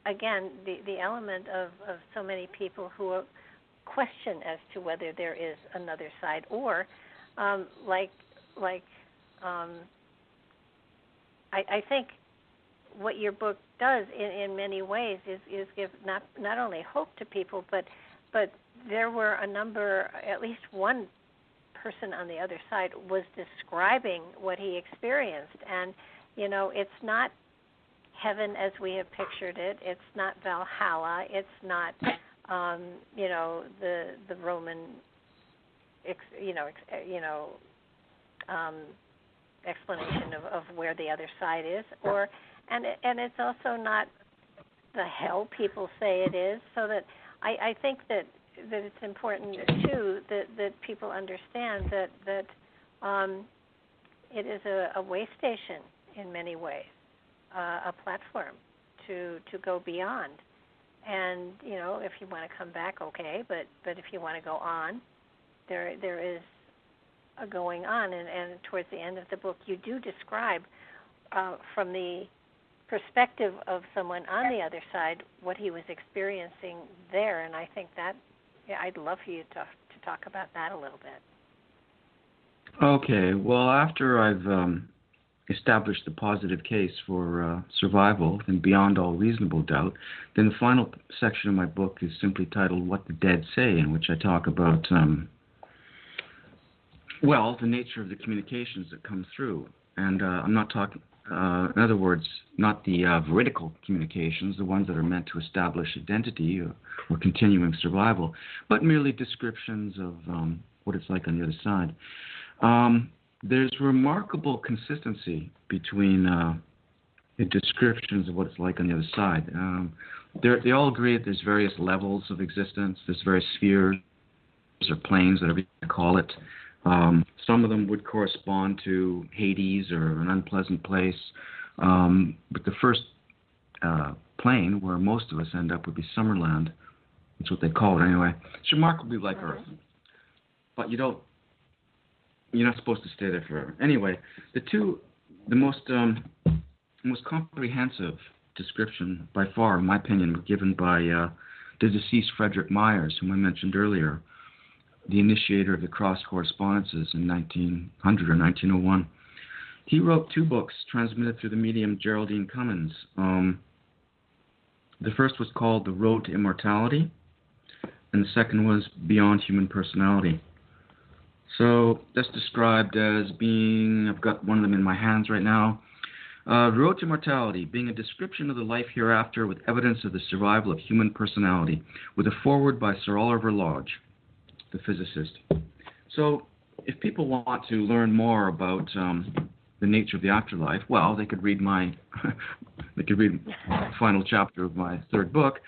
again the element of so many people who question as to whether there is another side, or I think what your book does in many ways is give not only hope to people, but there were a number, at least one person on the other side was describing what he experienced, and it's not heaven as we have pictured it. It's not Valhalla. It's not the Roman explanation of where the other side is, and it's also not the hell people say it is. So that I think that it's important too that people understand that it is a way station in many ways, a platform to go beyond. And if you want to come back, okay, but if you want to go on, there is a going on, and towards the end of the book, you do describe from the perspective of someone on the other side what he was experiencing there, and I think that I'd love for you to talk about that a little bit. Okay. Well, after I've established the positive case for survival and beyond all reasonable doubt, then the final section of my book is simply titled "What the Dead Say," in which I talk about the nature of the communications that come through. And I'm not talking, in other words, not the veridical communications, the ones that are meant to establish identity or continuing survival, but merely descriptions of what it's like on the other side. There's remarkable consistency between the descriptions of what it's like on the other side. They all agree that there's various levels of existence, there's various spheres or planes, whatever you call it. Some of them would correspond to Hades or an unpleasant place. But the first plane where most of us end up would be Summerland. That's what they call it anyway. It's remarkably like Earth. But you're not supposed to stay there forever. Anyway, the most comprehensive description by far, in my opinion, was given by the deceased Frederick Myers, whom I mentioned earlier, the initiator of the Cross Correspondences in 1900 or 1901. He wrote 2 books transmitted through the medium Geraldine Cummins. The first was called The Road to Immortality, and the second was Beyond Human Personality. So that's described as being, I've got one of them in my hands right now, Road to Immortality, being a description of the life hereafter with evidence of the survival of human personality, with a foreword by Sir Oliver Lodge, the physicist. So if people want to learn more about the nature of the afterlife, well, they could read the final chapter of my 3rd book,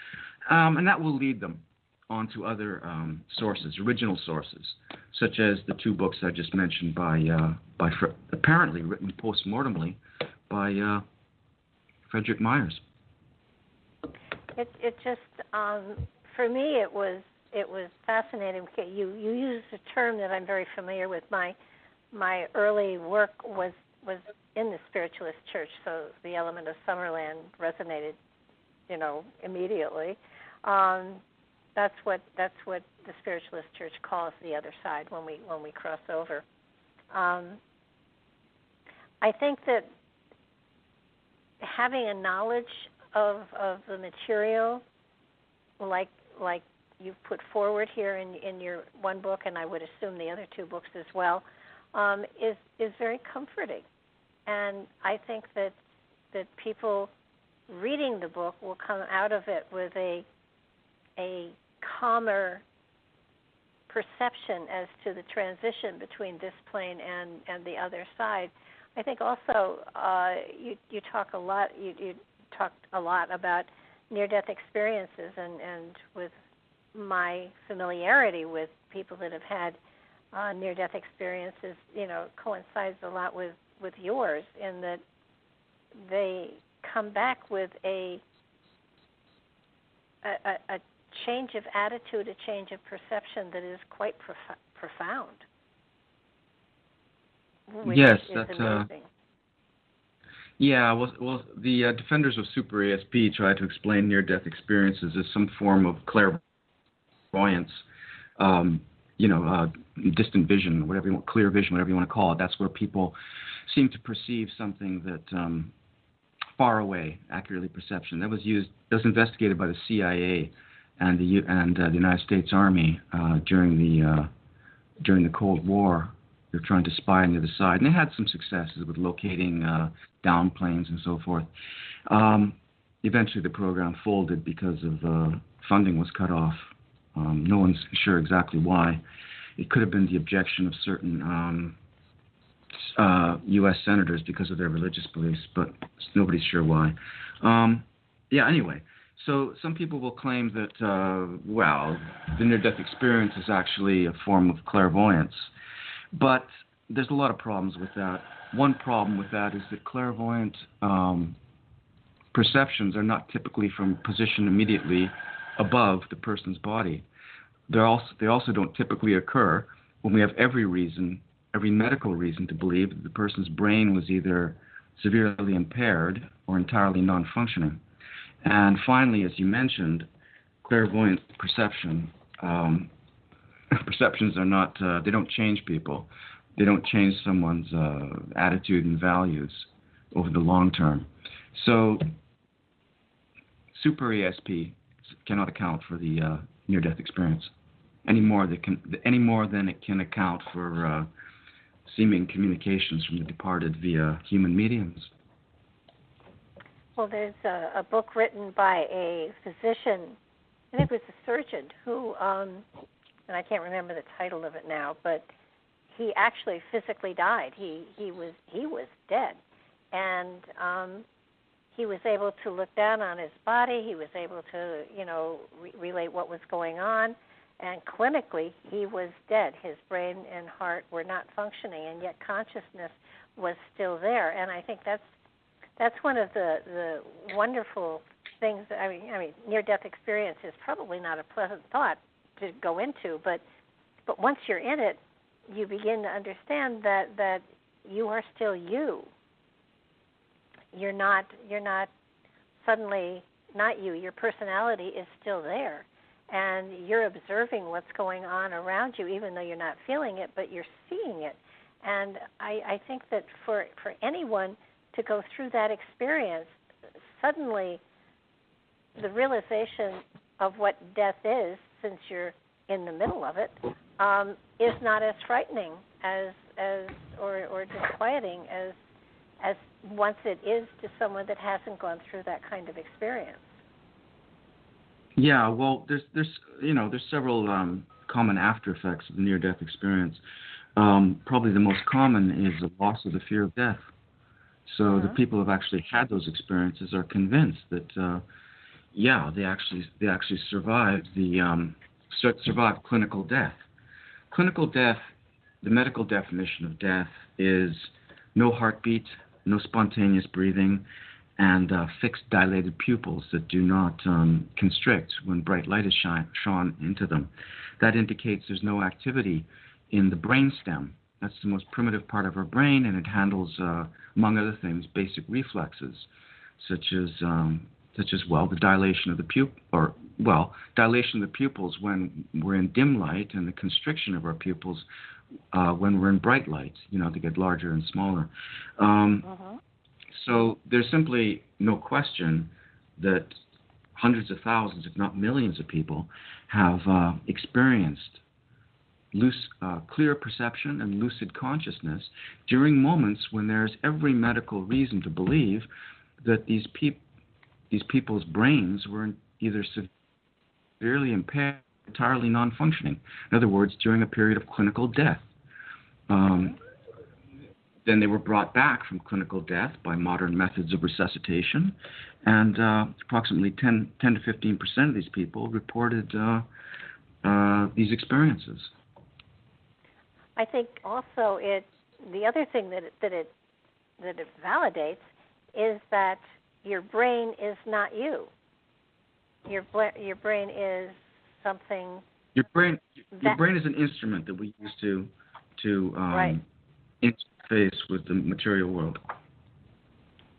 and that will lead them onto other sources, original sources, such as the 2 books I just mentioned by apparently written post-mortemly by Frederick Myers. It just for me it was fascinating. You used a term that I'm very familiar with. My early work was in the spiritualist church, so the element of Summerland resonated, immediately. That's what the spiritualist church calls the other side when we cross over. I think that having a knowledge of the material, like you've put forward here in your one book, and I would assume the other 2 books as well, is very comforting. And I think that people reading the book will come out of it with a calmer perception as to the transition between this plane and the other side. I think also you talk a lot. You talked a lot about near-death experiences, and with my familiarity with people that have had near-death experiences, coincides a lot with yours in that they come back with a change of attitude, a change of perception that is quite profound. Yes, that's amazing. Yeah, well, the defenders of Super ESP try to explain near-death experiences as some form of clairvoyance, distant vision, whatever you want, clear vision, whatever you want to call it. That's where people seem to perceive something that far away, accurately perception. That was investigated by the CIA and the United States Army during the Cold War. They're trying to spy on the other side, and they had some successes with locating down planes and so forth. Eventually, the program folded because of funding was cut off. No one's sure exactly why. It could have been the objection of certain U.S. senators because of their religious beliefs, but nobody's sure why. Anyway, so some people will claim that, the near-death experience is actually a form of clairvoyance. But there's a lot of problems with that. One problem with that is that clairvoyant perceptions are not typically from a position immediately above the person's body. They also don't typically occur when we have every medical reason to believe that the person's brain was either severely impaired or entirely non-functioning. And finally, as you mentioned, clairvoyant perceptions are not, they don't change people. They don't change someone's attitude and values over the long term. So Super ESP cannot account for the near-death experience any more than it can account for seeming communications from the departed via human mediums. Well, there's a book written by a physician, I think it was a surgeon, who, and I can't remember the title of it now, but he actually physically died. He was dead, and he was able to look down on his body. He was able to, relate what was going on, and clinically he was dead. His brain and heart were not functioning, and yet consciousness was still there. And I think that's That's one of the wonderful things. I mean, near-death experience is probably not a pleasant thought to go into, but once you're in it, you begin to understand that you are still you. You're not suddenly not you. Your personality is still there, and you're observing what's going on around you, even though you're not feeling it, but you're seeing it. And I think that for anyone to go through that experience, suddenly the realization of what death is, since you're in the middle of it, is not as frightening or disquieting as once it is to someone that hasn't gone through that kind of experience. Yeah, well, there's several common after effects of the near-death experience. Probably the most common is the loss of the fear of death. So the people who have actually had those experiences are convinced that, they actually survived survived clinical death. Clinical death, the medical definition of death, is no heartbeat, no spontaneous breathing, and fixed dilated pupils that do not constrict when bright light is shone into them. That indicates there's no activity in the brainstem. That's the most primitive part of our brain, and it handles, among other things, basic reflexes, such as the dilation of the dilation of the pupils when we're in dim light, and the constriction of our pupils when we're in bright light. They get larger and smaller. So there's simply no question that hundreds of thousands, if not millions of people, have experienced clear perception and lucid consciousness during moments when there's every medical reason to believe that these people's brains were either severely impaired or entirely non-functioning. In other words, during a period of clinical death. Then they were brought back from clinical death by modern methods of resuscitation, and approximately 10 to 15% of these people reported these experiences. I think also the other thing that it validates is that your brain is not you. Your brain is something. Your brain is an instrument that we use to interface with the material world.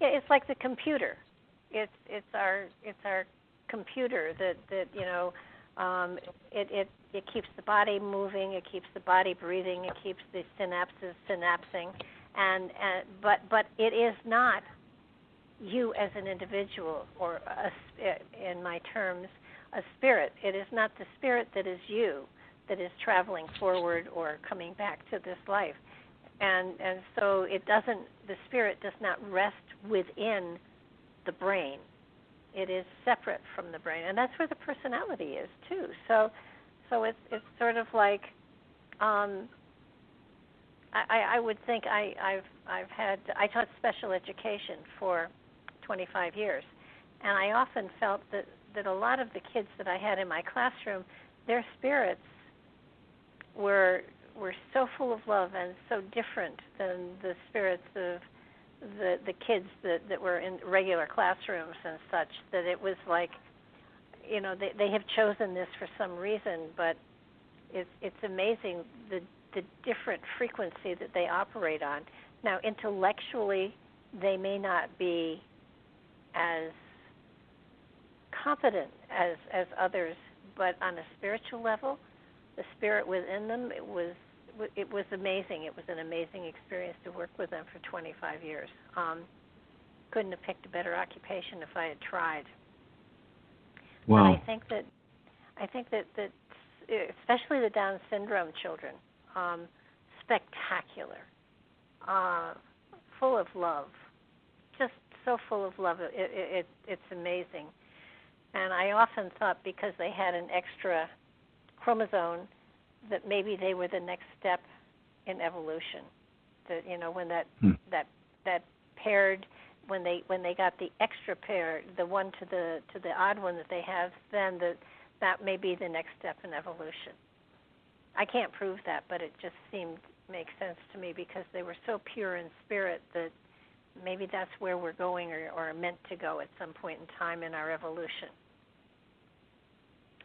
Yeah, it's like the computer. It's our computer that it keeps the body moving, it keeps the body breathing, it keeps the synapses synapsing, but it is not you as an individual, or in my terms, a spirit. It is not the spirit that is you, that is traveling forward or coming back to this life. And so the spirit does not rest within the brain. It is separate from the brain, and that's where the personality is too. So it's sort of like, I would think I taught special education for 25 years, and I often felt that a lot of the kids that I had in my classroom, their spirits were so full of love and so different than the spirits of the kids that were in regular classrooms and such, that it was like, they have chosen this for some reason, but it's amazing the different frequency that they operate on. Now, intellectually, they may not be as competent as others, but on a spiritual level, the spirit within them, it was amazing. It was an amazing experience to work with them for 25 years. Couldn't have picked a better occupation if I had tried. Wow. But I think that especially the Down syndrome children, spectacular, full of love, just so full of love. It's amazing. And I often thought because they had an extra chromosome that maybe they were the next step in evolution. That when that paired, when they got the extra pair, the one to the odd one that they have, then that may be the next step in evolution. I can't prove that, but it just makes sense to me because they were so pure in spirit that maybe that's where we're going or are meant to go at some point in time in our evolution.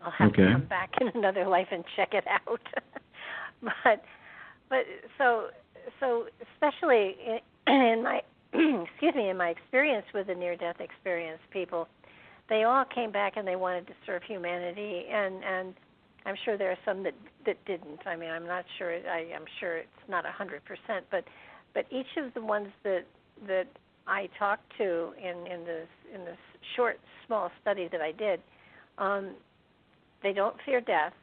I'll have to come back in another life and check it out. but so especially in my in my experience with the near-death experience people, they all came back and they wanted to serve humanity, and I'm sure there are some that didn't. I mean, I'm not sure. I'm sure it's not 100%, but each of the ones that I talked to in this short small study that I did, they don't fear death,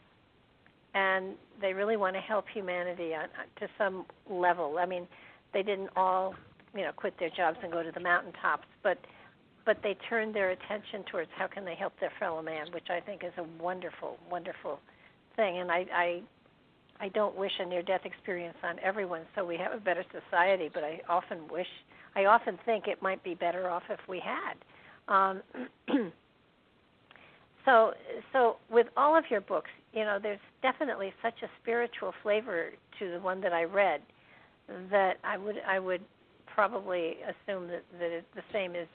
and they really want to help humanity to some level. I mean, they didn't all quit their jobs and go to the mountaintops, but they turned their attention towards how can they help their fellow man, which I think is a wonderful, wonderful thing. And I don't wish a near-death experience on everyone so we have a better society, but I often think it might be better off if we had. So with all of your books, there's definitely such a spiritual flavor to the one that I read that I would probably assume that the same is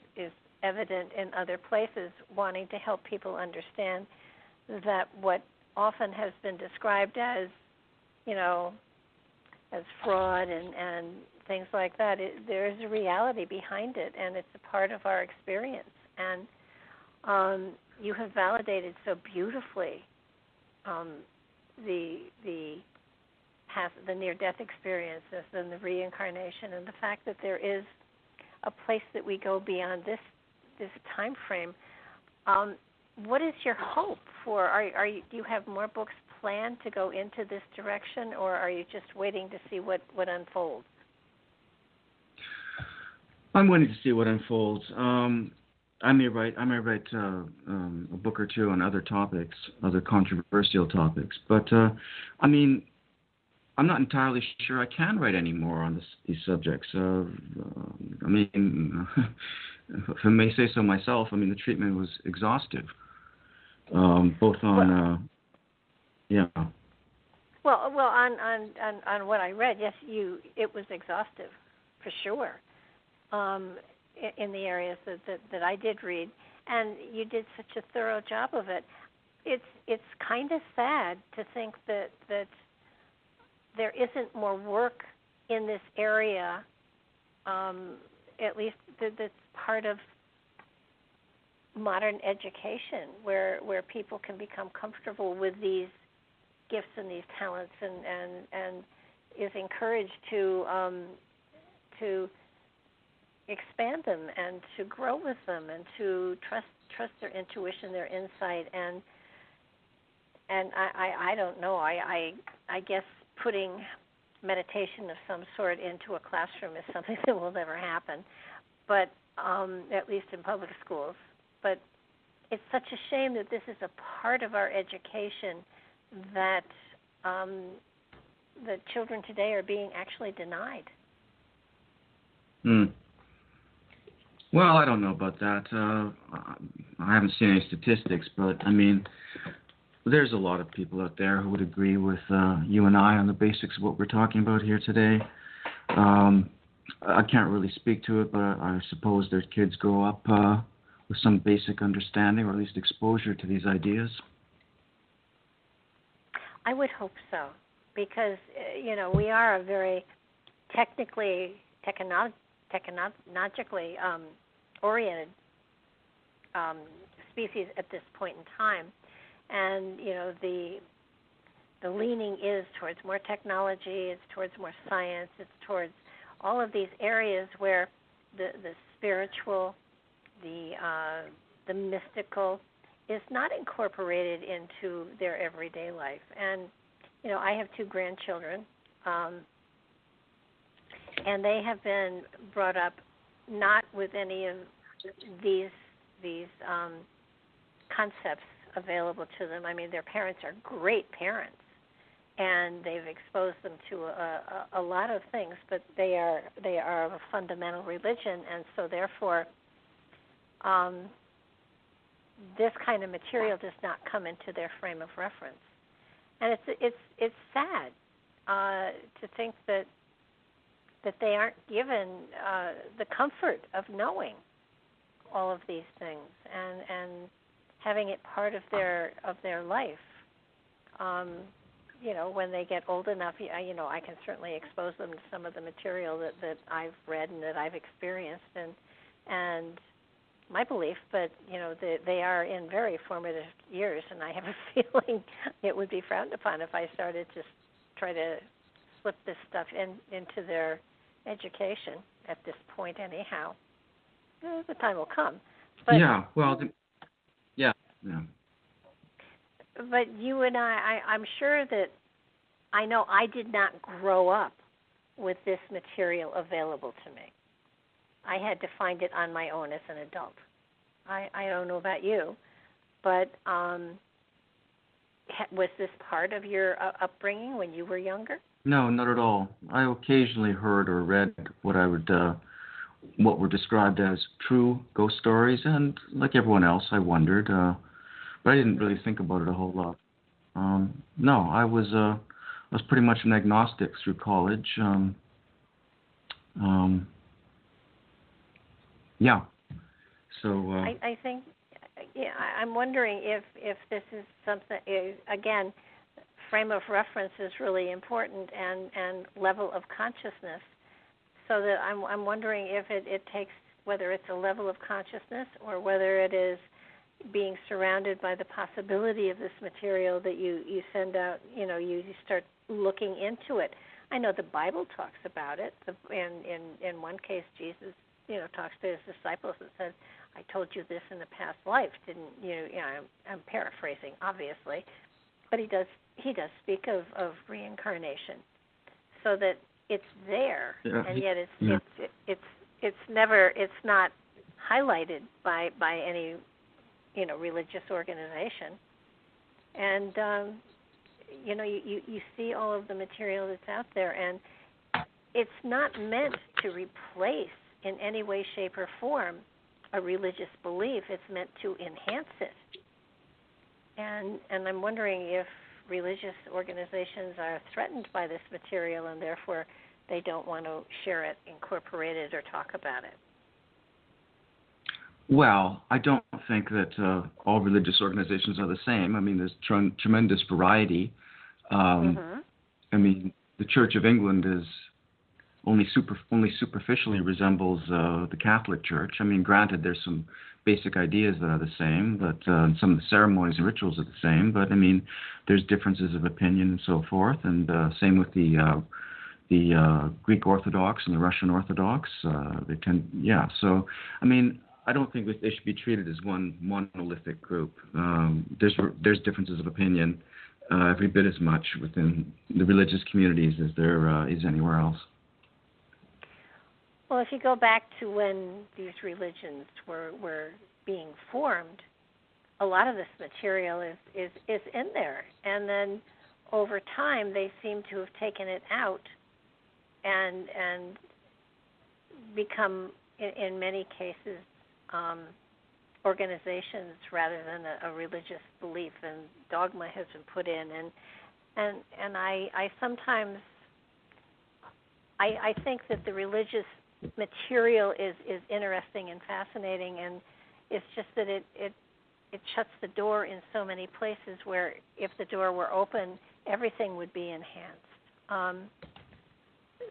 evident in other places, wanting to help people understand that what often has been described as fraud and things like that, there is a reality behind it, and it's a part of our experience. And you have validated so beautifully the near-death experiences and the reincarnation, and the fact that there is a place that we go beyond this time frame. What is your hope for? Do you have more books planned to go into this direction, or are you just waiting to see what unfolds? I'm waiting to see what unfolds. I may write a book or two on other topics, other controversial topics. But I mean, I'm not entirely sure I can write any more on these subjects. I mean, if I may say so myself, I mean the treatment was exhaustive, both on yeah. Well, on what I read, yes, it was exhaustive, for sure. In the areas that I did read, and you did such a thorough job of it. It's kind of sad to think that there isn't more work in this area, at least that's part of modern education, where people can become comfortable with these gifts and these talents, and is encouraged to expand them and to grow with them and to trust their intuition, their insight, and I don't know. I guess putting meditation of some sort into a classroom is something that will never happen, but at least in public schools. But it's such a shame that this is a part of our education that the children today are being actually denied. Well, I don't know about that. I haven't seen any statistics, but I mean, there's a lot of people out there who would agree with you and I on the basics of what we're talking about here today. I can't really speak to it, but I suppose their kids grow up with some basic understanding, or at least exposure to these ideas. I would hope so, because we are a very technologically oriented species at this point in time, and the leaning is towards more technology, it's towards more science, it's towards all of these areas where the spiritual, the mystical is not incorporated into their everyday life. And I have 2 grandchildren, and they have been brought up not with any of these concepts available to them. I mean, their parents are great parents, and they've exposed them to a lot of things, but they are of a fundamental religion, and so therefore this kind of material does not come into their frame of reference. And it's sad to think that that they aren't given the comfort of knowing all of these things and having it part of their life. When they get old enough, I can certainly expose them to some of the material that I've read and that I've experienced, and my belief, but they are in very formative years, and I have a feeling it would be frowned upon if I started to try to slip this stuff into their education at this point. Anyhow, the time will come. But, yeah. Well. Yeah. But you and I'm sure that I know I did not grow up with this material available to me. I had to find it on my own as an adult. I don't know about you, but was this part of your upbringing when you were younger? No, not at all. I occasionally heard or read what were described as true ghost stories, and like everyone else, I wondered, but I didn't really think about it a whole lot. No, I was pretty much an agnostic through college. Yeah. So I think, I'm wondering if this is something, again, frame of reference is really important, and level of consciousness. So that I'm wondering if it takes, whether it's a level of consciousness or whether it is being surrounded by the possibility of this material that you send out, you start looking into it. I know the Bible talks about it. In one case, Jesus, talks to his disciples and says, "I told you this in the past life, didn't you?" I'm paraphrasing, obviously, but he does speak of reincarnation, so that it's there, and yet it's not highlighted by any religious organization. And you see all of the material that's out there, and it's not meant to replace in any way, shape, or form a religious belief. It's meant to enhance it. And I'm wondering if religious organizations are threatened by this material and therefore they don't want to share it, incorporate it, or talk about it. Well, I don't think that all religious organizations are the same. I mean, there's tremendous variety. I mean, the Church of England is only superficially resembles the Catholic Church. I mean, granted, there's some basic ideas that are the same, but some of the ceremonies and rituals are the same. But I mean, there's differences of opinion and so forth. And same with the Greek Orthodox and the Russian Orthodox. So I mean, I don't think that they should be treated as one monolithic group. There's differences of opinion every bit as much within the religious communities as there is anywhere else. Well, if you go back to when these religions were being formed, a lot of this material is in there. And then over time, they seem to have taken it out and become, in many cases, organizations rather than a religious belief, and dogma has been put in. And I sometimes I think that the religious material is interesting and fascinating, and it's just that it shuts the door in so many places where if the door were open, everything would be enhanced.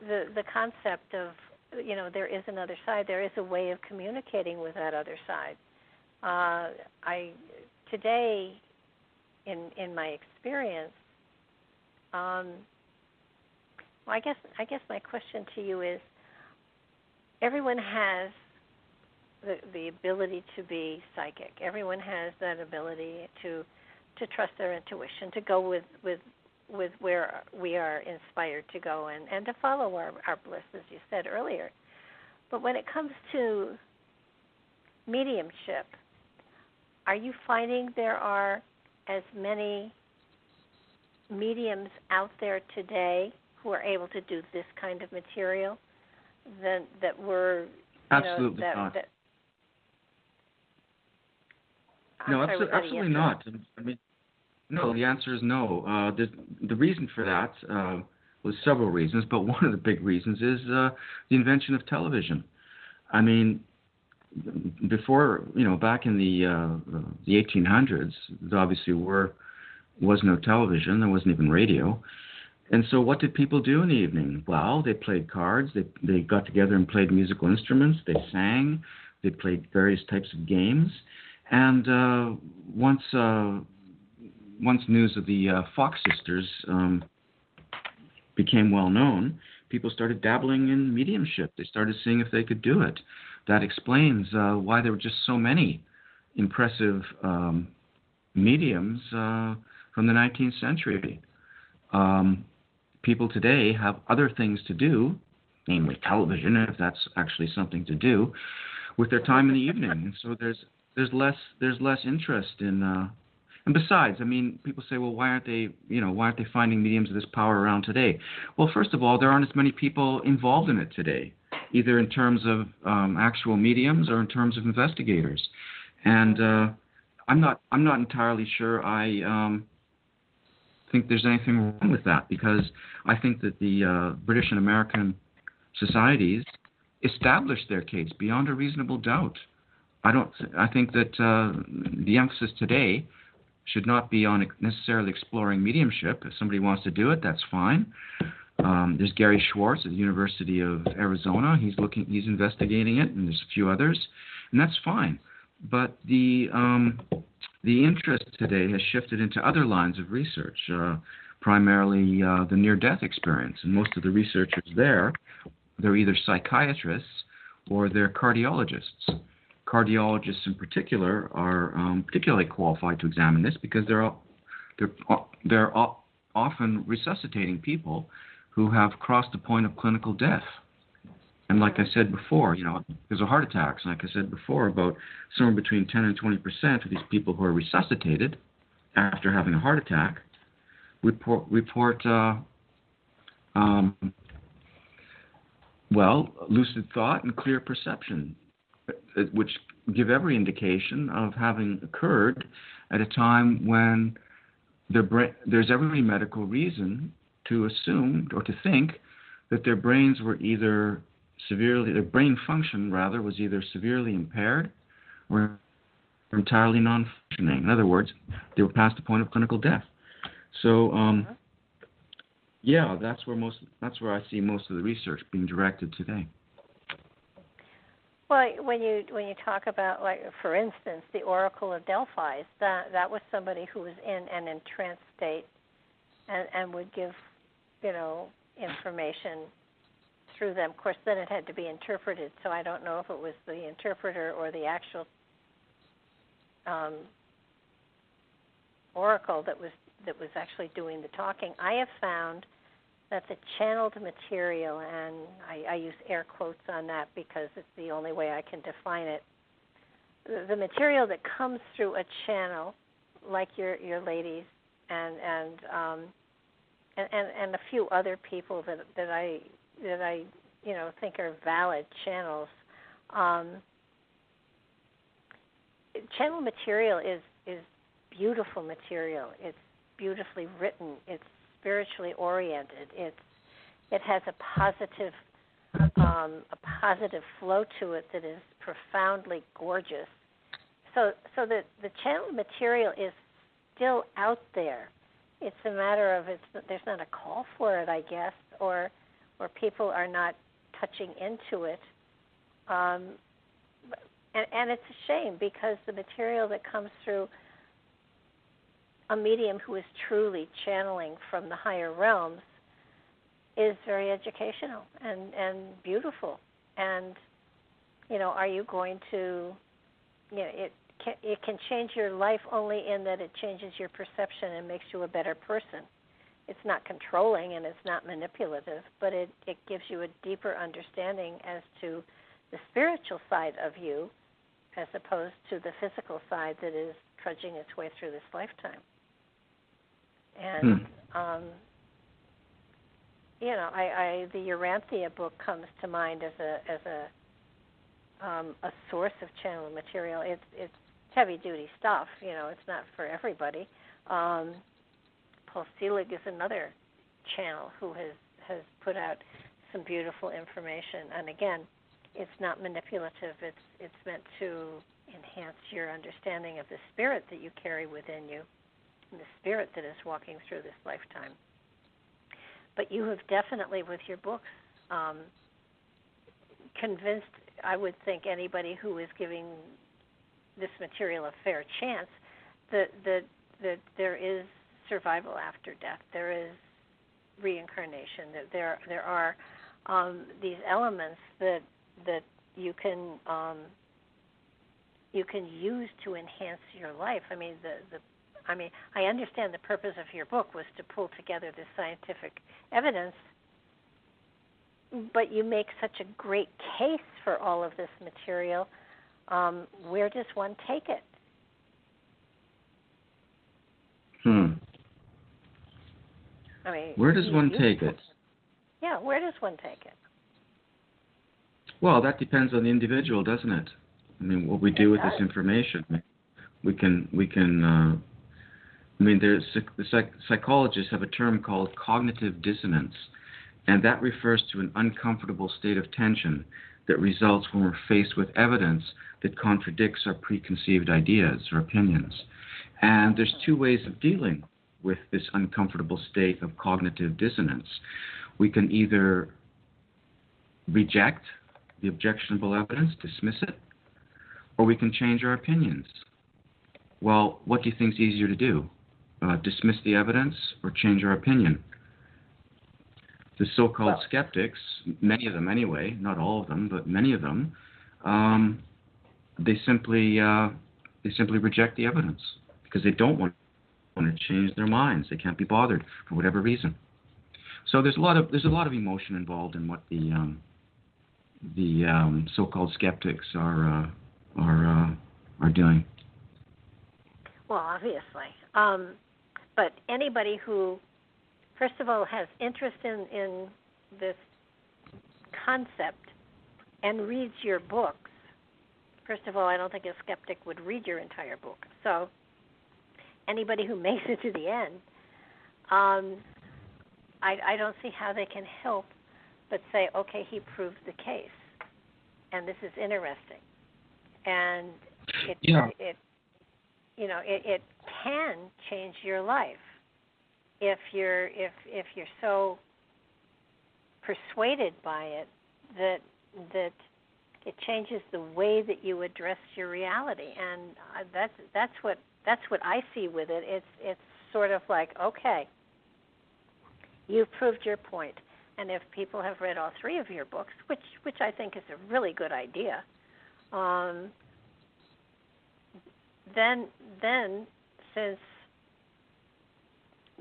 The concept of, there is another side, there is a way of communicating with that other side. Today, in my experience, I guess my question to you is, everyone has the ability to be psychic. Everyone has that ability to trust their intuition, to go with where we are inspired to go, and to follow our bliss, as you said earlier. But when it comes to mediumship, are you finding there are as many mediums out there today who are able to do this kind of material that were absolutely not? No, absolutely not. I mean, no. The answer is no. The reason for that, there's several reasons, but one of the big reasons is the invention of television. I mean, before, back in the 1800s, there obviously was no television. There wasn't even radio. And so what did people do in the evening? Well, they played cards. They got together and played musical instruments. They sang. They played various types of games. And once news of the Fox sisters became well known, people started dabbling in mediumship. They started seeing if they could do it. That explains why there were just so many impressive mediums from the 19th century. People today have other things to do, namely television, if that's actually something to do, with their time in the evening. And so there's less interest in. And besides, I mean, people say, well, why aren't they finding mediums of this power around today? Well, first of all, there aren't as many people involved in it today, either in terms of actual mediums or in terms of investigators. And I'm not entirely sure I think there's anything wrong with that, because I think that the British and American societies established their case beyond a reasonable doubt. I think that the emphasis today should not be on necessarily exploring mediumship. If somebody wants to do it, that's fine. There's Gary Schwartz at the University of Arizona. He's investigating it, and there's a few others, and that's fine. But the interest today has shifted into other lines of research, primarily the near-death experience. And most of the researchers there, they're either psychiatrists or they're cardiologists. Cardiologists in particular are particularly qualified to examine this, because they're often resuscitating people who have crossed the point of clinical death. And like I said before, there's a heart attacks. And like I said before, about somewhere between 10 and 20% of these people who are resuscitated after having a heart attack report lucid thought and clear perception, which give every indication of having occurred at a time when there's every medical reason to assume or to think that their brains were either their brain function was either severely impaired or entirely non-functioning. In other words, they were past the point of clinical death. So, that's where I see most of the research being directed today. Well, when you talk about, like, for instance, the Oracle of Delphi, that was somebody who was in an entranced state and would give, information through them. Of course, then it had to be interpreted, so I don't know if it was the interpreter or the actual oracle that was actually doing the talking. I have found that the channeled material, and I use air quotes on that because it's the only way I can define it, the material that comes through a channel, like your ladies and a few other people that I think are valid channels. Channel material is beautiful material. It's beautifully written. It's spiritually oriented. It has a positive flow to it that is profoundly gorgeous. So the channel material is still out there. It's a matter of there's not a call for it, I guess, or people are not touching into it. And it's a shame, because the material that comes through a medium who is truly channeling from the higher realms is very educational and beautiful. And, are you going to, it can change your life only in that it changes your perception and makes you a better person. It's not controlling and it's not manipulative, but it gives you a deeper understanding as to the spiritual side of you, as opposed to the physical side that is trudging its way through this lifetime. And, the Urantia book comes to mind as a source of channel material. It's heavy-duty stuff, it's not for everybody. Paul Selig is another channel who has put out some beautiful information. And again, it's not manipulative. It's meant to enhance your understanding of the spirit that you carry within you and the spirit that is walking through this lifetime. But you have definitely, with your books, convinced, I would think, anybody who is giving this material a fair chance that there is survival after death. There is reincarnation. That there are these elements that you can use to enhance your life. I mean, I understand the purpose of your book was to pull together this scientific evidence, but you make such a great case for all of this material. Where does one take it? I mean, where does one take it? Yeah, where does one take it? Well, that depends on the individual, doesn't it? I mean, what we do with this information. We can. I mean, psychologists have a term called cognitive dissonance, and that refers to an uncomfortable state of tension that results when we're faced with evidence that contradicts our preconceived ideas or opinions. And there's two ways of dealing with this uncomfortable state of cognitive dissonance. We can either reject the objectionable evidence, dismiss it, or we can change our opinions. Well, what do you think is easier to do? Dismiss the evidence or change our opinion? The so-called skeptics, many of them anyway, not all of them, but many of them, they simply reject the evidence because they don't want to change their minds. They can't be bothered for whatever reason. So there's a lot of emotion involved in what the so-called skeptics are doing. Well, obviously, but anybody who, first of all, has interest in this concept and reads your books. First of all, I don't think a skeptic would read your entire book. So anybody who makes it to the end, I don't see how they can help but say, okay, he proved the case, and this is interesting, and it can change your life if you're so persuaded by it that it changes the way that you address your reality, and that's what I see with it. It's sort of like, okay, you've proved your point, and if people have read all three of your books, which I think is a really good idea, then since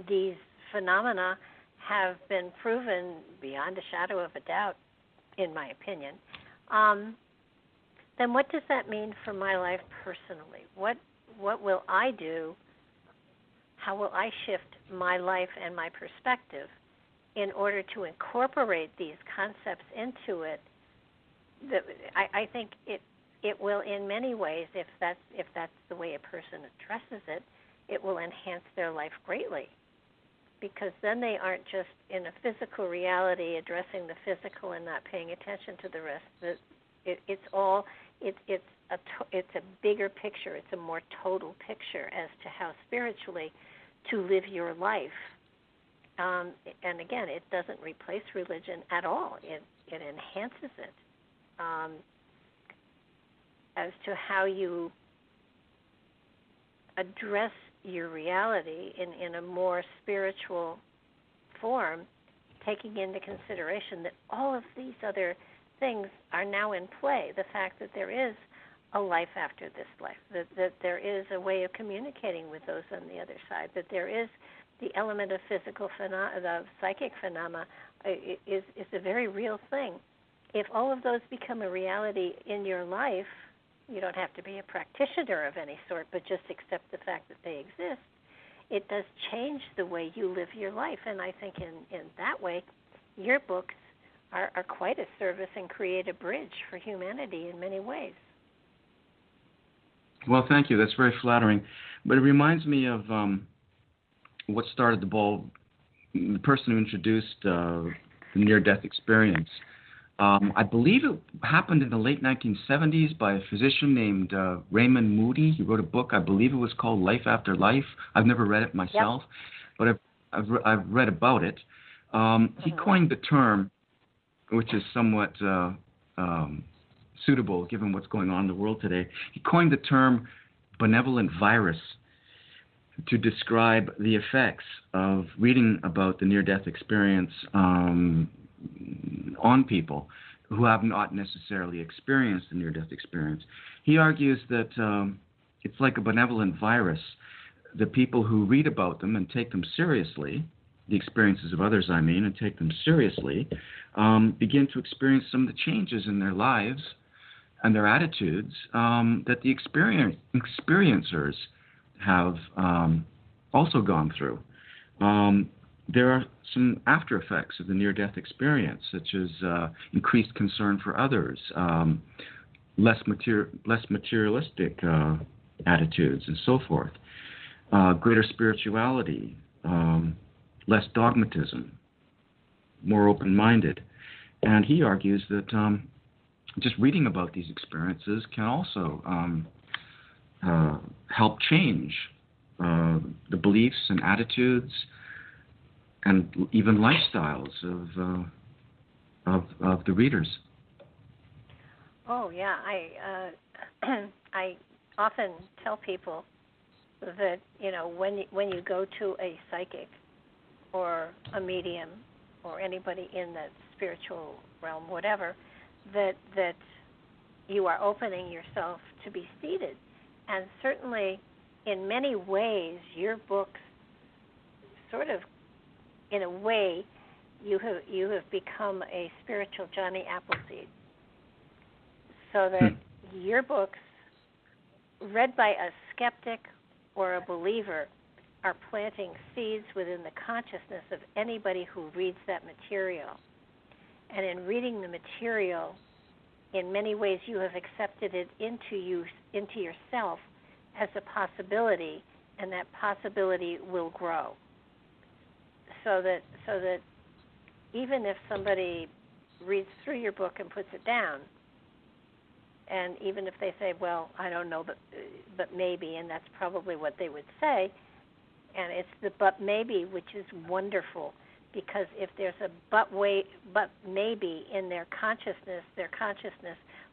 these phenomena have been proven beyond a shadow of a doubt, in my opinion, then what does that mean for my life personally? What will I do? How will I shift my life and my perspective in order to incorporate these concepts into it? I think it will, in many ways, if that's the way a person addresses it, it will enhance their life greatly, because then they aren't just in a physical reality addressing the physical and not paying attention to the rest. It's a bigger picture. It's a more total picture as to how spiritually to live your life. And again, it doesn't replace religion at all. It enhances it. As to how you address your reality in a more spiritual form, taking into consideration that all of these other things are now in play. The fact that there is a life after this life, that there is a way of communicating with those on the other side, that there is the element of the psychic phenomena is a very real thing. If all of those become a reality in your life, you don't have to be a practitioner of any sort, but just accept the fact that they exist. It does change the way you live your life, and I think in that way, your books are quite a service and create a bridge for humanity in many ways. Well, thank you. That's very flattering. But it reminds me of what started the ball. The person who introduced the near-death experience. I believe it happened in the late 1970s by a physician named Raymond Moody. He wrote a book, I believe it was called Life After Life. I've never read it myself, but I've read about it. He coined the term, which is somewhat suitable given what's going on in the world today. He coined the term benevolent virus to describe the effects of reading about the near-death experience on people who have not necessarily experienced the near-death experience. He argues that it's like a benevolent virus. The people who read about them and take them seriously, the experiences of others, I mean, and take them seriously, begin to experience some of the changes in their lives and their attitudes that the experiencers have also gone through. There are some after effects of the near-death experience, such as increased concern for others, less materialistic attitudes, and so forth, greater spirituality, less dogmatism, more open-minded. And he argues that just reading about these experiences can also help change the beliefs and attitudes and even lifestyles of the readers. Oh yeah, I often tell people that when you go to a psychic or a medium or anybody in that spiritual realm, whatever, that you are opening yourself to be seated, and certainly in many ways your books sort of, in a way, you have become a spiritual Johnny Appleseed, so that your books, read by a skeptic or a believer, are planting seeds within the consciousness of anybody who reads that material. And in reading the material, in many ways you have accepted it into yourself as a possibility, and that possibility will grow. So that even if somebody reads through your book and puts it down, and even if they say, well, I don't know, but maybe, and that's probably what they would say, and it's the but maybe, which is wonderful, because if there's a but maybe in their consciousness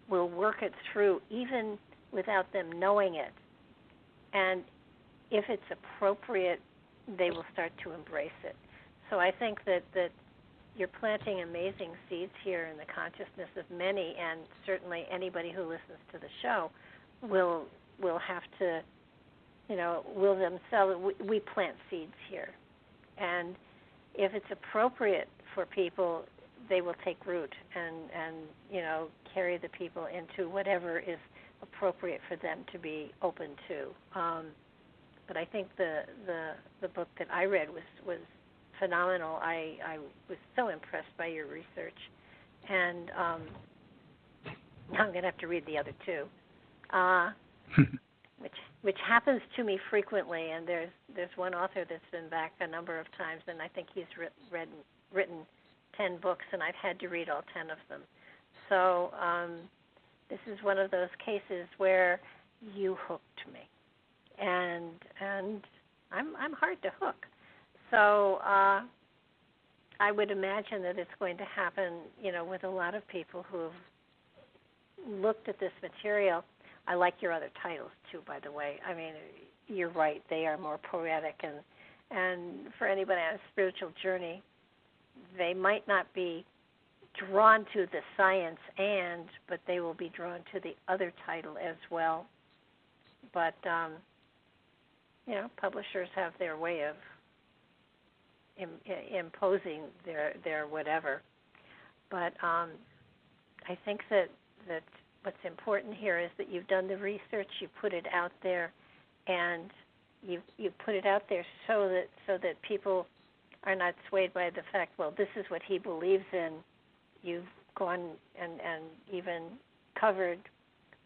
will work it through even without them knowing it. And if it's appropriate, they will start to embrace it. So I think that you're planting amazing seeds here in the consciousness of many, and certainly anybody who listens to the show will have to, will themselves, we plant seeds here. And if it's appropriate for people, they will take root and carry the people into whatever is appropriate for them to be open to. But I think the book that I read was phenomenal. I was so impressed by your research, and I'm going to have to read the other two, which happens to me frequently. And there's one author that's been back a number of times, and I think he's written 10 books, and I've had to read all 10 of them. So this is one of those cases where you hooked me, and I'm hard to hook. So I would imagine that it's going to happen, with a lot of people who have looked at this material. I like your other titles too, by the way. I mean, you're right; they are more poetic, and for anybody on a spiritual journey, they might not be drawn to the science, but they will be drawn to the other title as well. But publishers have their way of imposing their whatever. But I think that what's important here is that you've done the research, you put it out there, and you put it out there so that people are not swayed by the fact, well, this is what he believes in. You've gone and even covered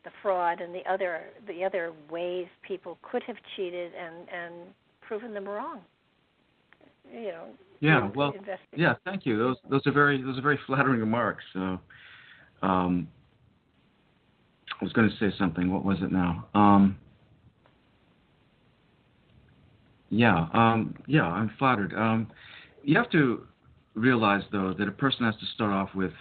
the fraud and the other ways people could have cheated and proven them wrong. Yeah. Well. investigate. Yeah. Thank you. Those are very flattering remarks. I was going to say something. What was it now? I'm flattered. You have to realize, though, that a person has to start off with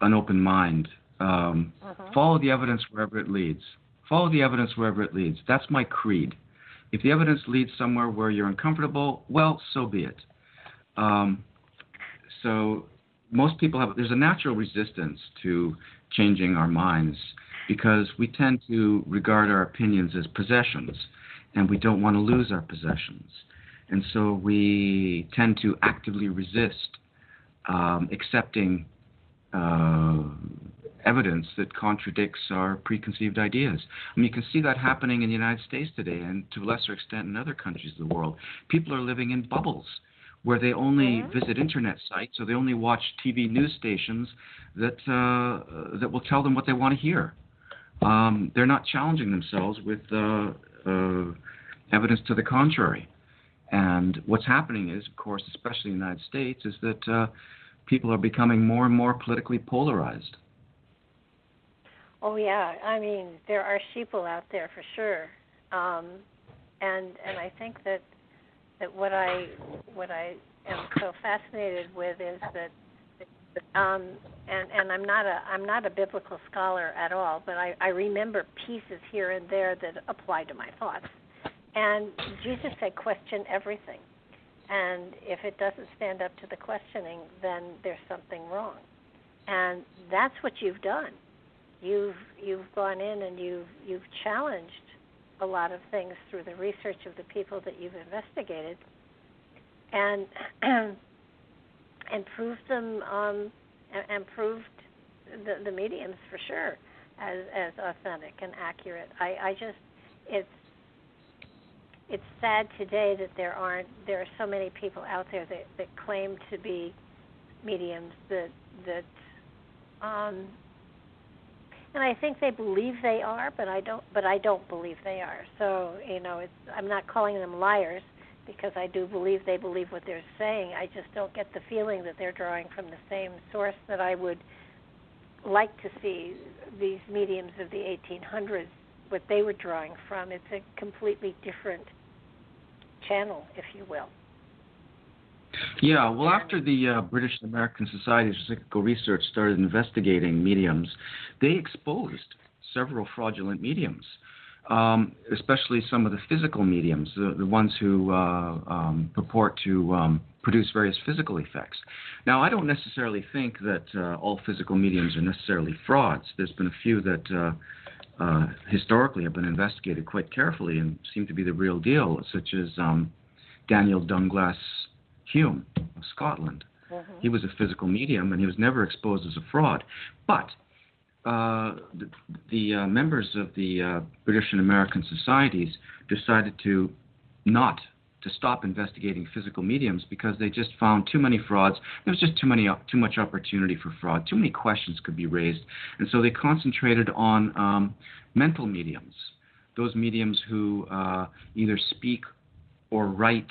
an open mind. Follow the evidence wherever it leads. Follow the evidence wherever it leads. That's my creed. If the evidence leads somewhere where you're uncomfortable, well, so be it. So most people there's a natural resistance to changing our minds because we tend to regard our opinions as possessions, and we don't want to lose our possessions. And so we tend to actively resist accepting evidence that contradicts our preconceived ideas. I mean, you can see that happening in the United States today, and to a lesser extent in other countries of the world. People are living in bubbles where they only visit internet sites, or they only watch TV news stations that will tell them what they want to hear. They're not challenging themselves with evidence to the contrary. And what's happening is, of course, especially in the United States, is that people are becoming more and more politically polarized. Oh yeah, I mean there are sheeple out there for sure, and I think that what I am so fascinated with is that, and I'm not a biblical scholar at all, but I remember pieces here and there that apply to my thoughts. And Jesus said, question everything. And if it doesn't stand up to the questioning, then there's something wrong. And that's what you've done. You've gone in and you've challenged a lot of things through the research of the people that you've investigated, and proved them and proved the mediums for sure as authentic and accurate. It's sad today that there are so many people out there that claim to be mediums that and I think they believe they are, but I don't believe they are. So, I'm not calling them liars because I do believe they believe what they're saying. I just don't get the feeling that they're drawing from the same source that I would like to see these mediums of the 1800s, what they were drawing from. It's a completely different channel, if you will. Yeah, well, after the British American Society of Psychical Research started investigating mediums, they exposed several fraudulent mediums, especially some of the physical mediums, the ones who purport to produce various physical effects. Now, I don't necessarily think that all physical mediums are necessarily frauds. There's been a few that historically have been investigated quite carefully and seem to be the real deal, such as Daniel Dunglass Hume of Scotland. He was a physical medium, and he was never exposed as a fraud. But the members of the British and American societies decided to stop investigating physical mediums because they just found too many frauds. There was just too much opportunity for fraud. Too many questions could be raised, and so they concentrated on mental mediums, those mediums who either speak or write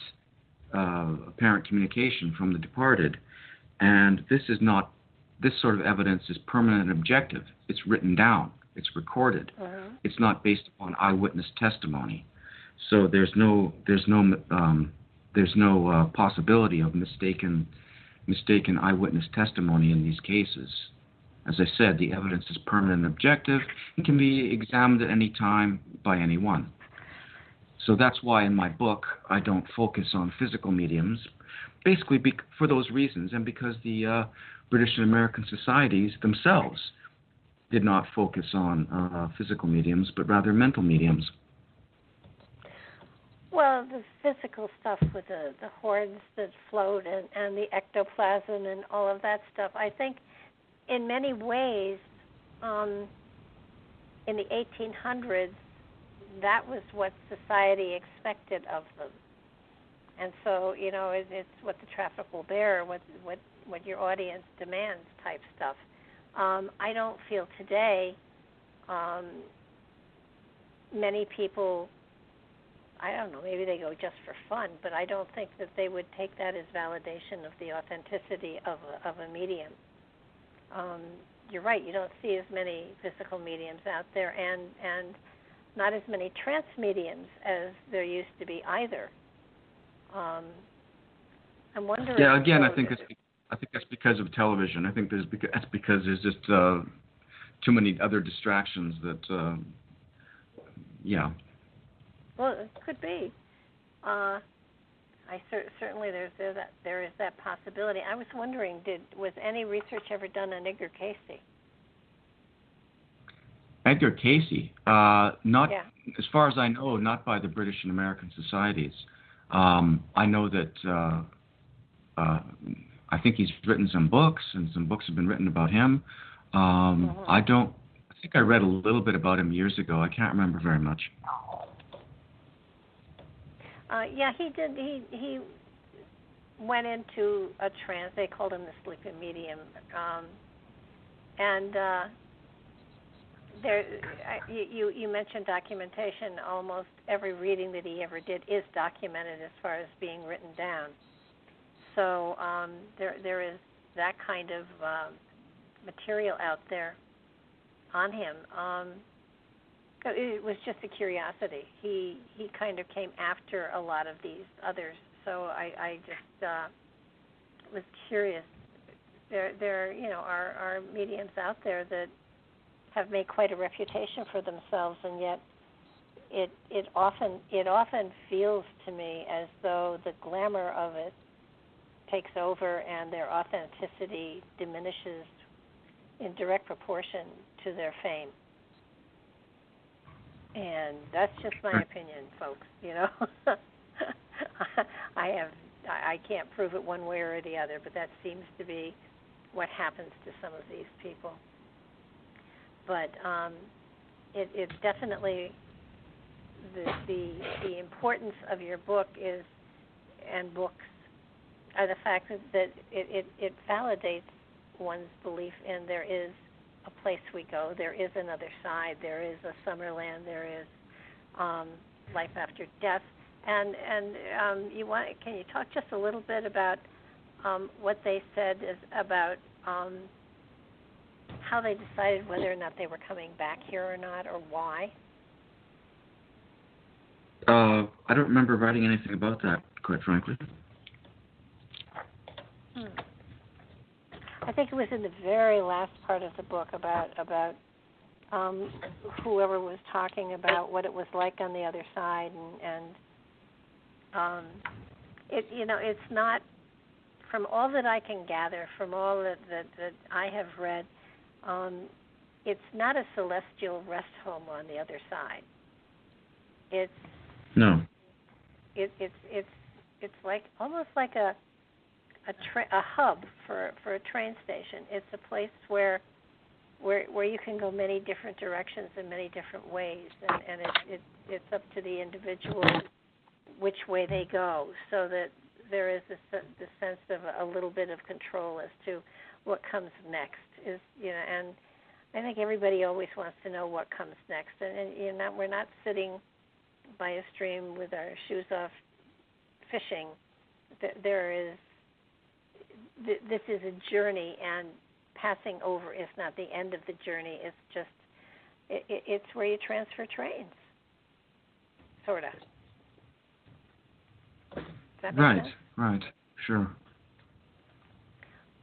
apparent communication from the departed. And this sort of evidence is permanent and objective. It's written down. It's recorded. It's not based upon eyewitness testimony. So there's no possibility of mistaken eyewitness testimony in these cases. As I said, the evidence is permanent and objective and can be examined at any time by anyone. So that's why in my book I don't focus on physical mediums, basically for those reasons, and because the British and American societies themselves did not focus on physical mediums, but rather mental mediums. Well, the physical stuff with the hordes that float and the ectoplasm and all of that stuff, I think in many ways in the 1800s, that was what society expected of them. And so, it's what the traffic will bear, what your audience demands type stuff. I don't feel today many people I don't know, maybe they go just for fun, but I don't think that they would take that as validation of the authenticity of a medium. You're right, you don't see as many physical mediums out there, and not as many trance mediums as there used to be either. I'm wondering. Yeah, again, I think that's because of television. I think that's because there's just too many other distractions that. Yeah. Well, it could be. Certainly there is that possibility. I was wondering, was any research ever done on Edgar Cayce? Edgar Cayce, not Yeah. as far as I know, not by the British and American societies. I know that I think he's written some books, and some books have been written about him. I think I read a little bit about him years ago. I can't remember very much. Yeah, he did. He went into a trance. They called him the sleeping medium, and you mentioned documentation. Almost every reading that he ever did is documented as far as being written down. So there is that kind of material out there on him. It was just a curiosity. He kind of came after a lot of these others, so I just was curious. There are mediums out there that have made quite a reputation for themselves, and yet it often feels to me as though the glamour of it takes over and their authenticity diminishes in direct proportion to their fame. And that's just my opinion, folks. I can't prove it one way or the other, but that seems to be what happens to some of these people. But it's definitely the importance of your book and books are the fact that it validates one's belief in there is a place we go, there is another side, there is a Summerland, there is life after death, and can you talk just a little bit about what they said about how they decided whether or not they were coming back here or not, or why? I don't remember writing anything about that, quite frankly. I think it was in the very last part of the book about whoever was talking about what it was like on the other side, and it's not, from all that I can gather, from all that I have read, it's not a celestial rest home on the other side. It's like almost like a hub for a train station. It's a place where you can go many different directions in many different ways, and it's up to the individual which way they go, so that there is the sense of a little bit of control as to what comes next. And I think everybody always wants to know what comes next, and we're not sitting by a stream with our shoes off fishing. This is a journey, and passing over is not the end of the journey. It's just, it's where you transfer trains, sort of. Does that make sense? Right, sure.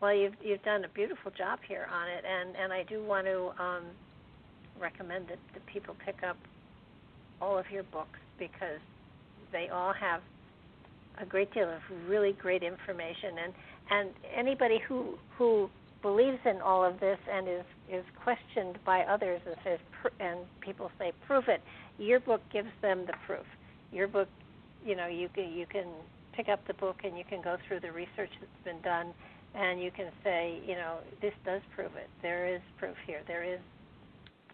Well, you've done a beautiful job here on it, and I do want to recommend that people pick up all of your books, because they all have a great deal of really great information, and anybody who believes in all of this and is questioned by others and says, and people say, prove it, your book gives them the proof. Your book, you can pick up the book and you can go through the research that's been done, and you can say, this does prove it. There is proof here. There is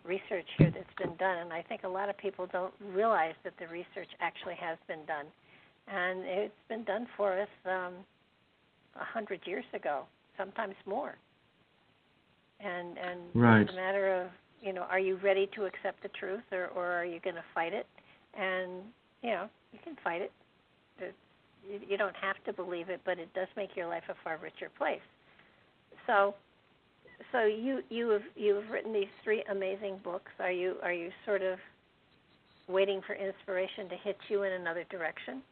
research here that's been done, and I think a lot of people don't realize that the research actually has been done. And it's been done for us 100 years ago, sometimes more. And right. It's a matter of, are you ready to accept the truth, or are you going to fight it? And, You can fight it. You don't have to believe it, but it does make your life a far richer place. So you have written these 3 amazing books. Are you sort of waiting for inspiration to hit you in another direction?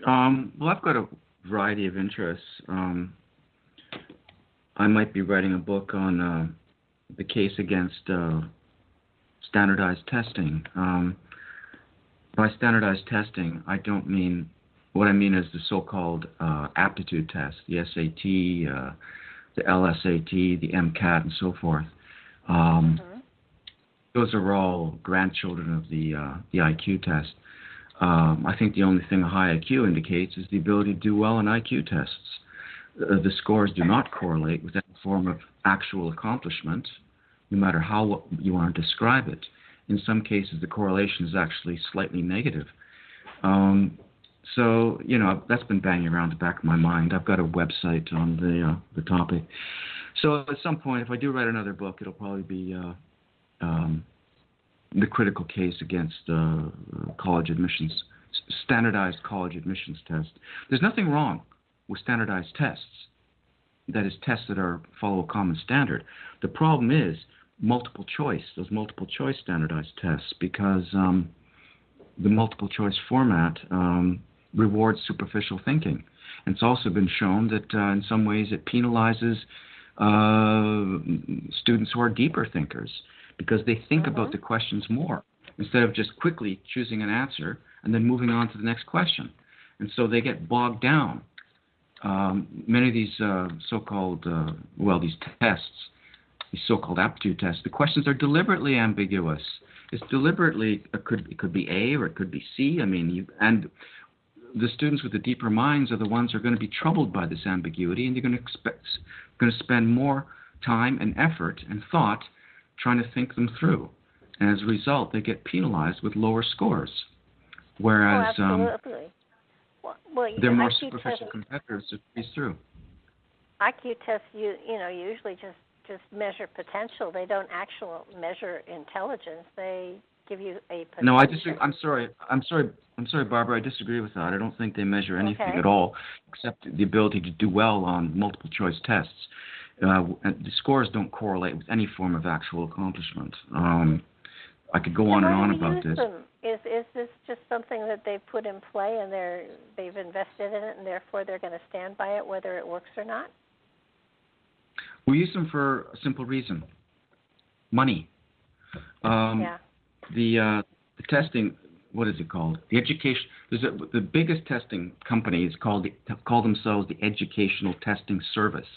Well, I've got a variety of interests. I might be writing a book on the case against standardized testing. By standardized testing, I don't mean, what I mean is the so-called aptitude test, the SAT, the LSAT, the MCAT, and so forth. Those are all grandchildren of the IQ test. I think the only thing a high IQ indicates is the ability to do well on IQ tests. The scores do not correlate with any form of actual accomplishment, no matter how you want to describe it. In some cases, the correlation is actually slightly negative. So, that's been banging around the back of my mind. I've got a website on the topic. So at some point, if I do write another book, it'll probably be the critical case against college admissions, standardized college admissions test. There's nothing wrong with standardized tests. That is, tests that follow a common standard. The problem is multiple choice, those multiple choice standardized tests, because the multiple choice format rewards superficial thinking. And it's also been shown that in some ways it penalizes students who are deeper thinkers, because they think about the questions more instead of just quickly choosing an answer and then moving on to the next question. And so they get bogged down. Many of these so-called, these tests, these so-called aptitude tests, the questions are deliberately ambiguous. It's deliberately, it could be A or it could be C. And the students with the deeper minds are the ones who are going to be troubled by this ambiguity, and they're going to spend more time and effort and thought trying to think them through. And as a result, they get penalized with lower scores. Whereas they're more superficial competitors to squeeze through. IQ tests, usually just measure potential. They don't actually measure intelligence. They give you a potential. No, I disagree. I'm sorry, Barbara. I disagree with that. I don't think they measure anything at all except the ability to do well on multiple choice tests. And the scores don't correlate with any form of actual accomplishment. I could go on and on about this. Is this just something that they've put in play and they've invested in it, and therefore they're going to stand by it whether it works or not? We use them for a simple reason: money. The testing. What is it called? The education. The biggest testing companies call themselves the Educational Testing Service.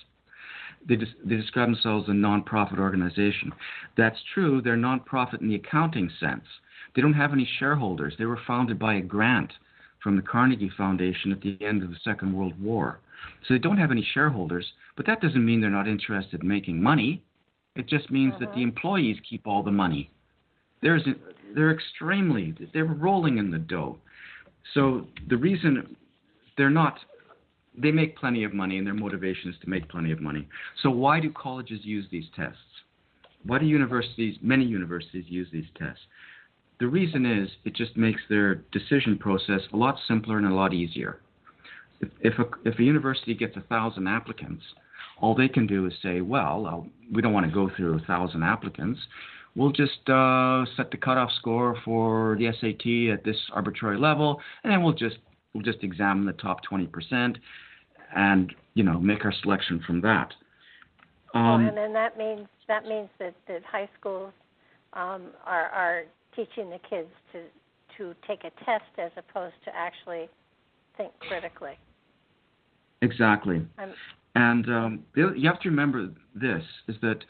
They describe themselves as a non-profit organization. That's true. They're non-profit in the accounting sense. They don't have any shareholders. They were founded by a grant from the Carnegie Foundation at the end of the Second World War. So they don't have any shareholders, but that doesn't mean they're not interested in making money. It just means that the employees keep all the money. They're rolling in the dough. So the reason they make plenty of money, and their motivation is to make plenty of money. So why do colleges use these tests? Why do many universities use these tests? The reason is it just makes their decision process a lot simpler and a lot easier. If a university gets 1,000 applicants, all they can do is say, well, we don't want to go through 1,000 applicants. We'll just set the cutoff score for the SAT at this arbitrary level, and then we'll just examine the top 20% and make our selection from that. And then that means that high schools are teaching the kids to take a test as opposed to actually think critically. Exactly. And you have to remember this, is that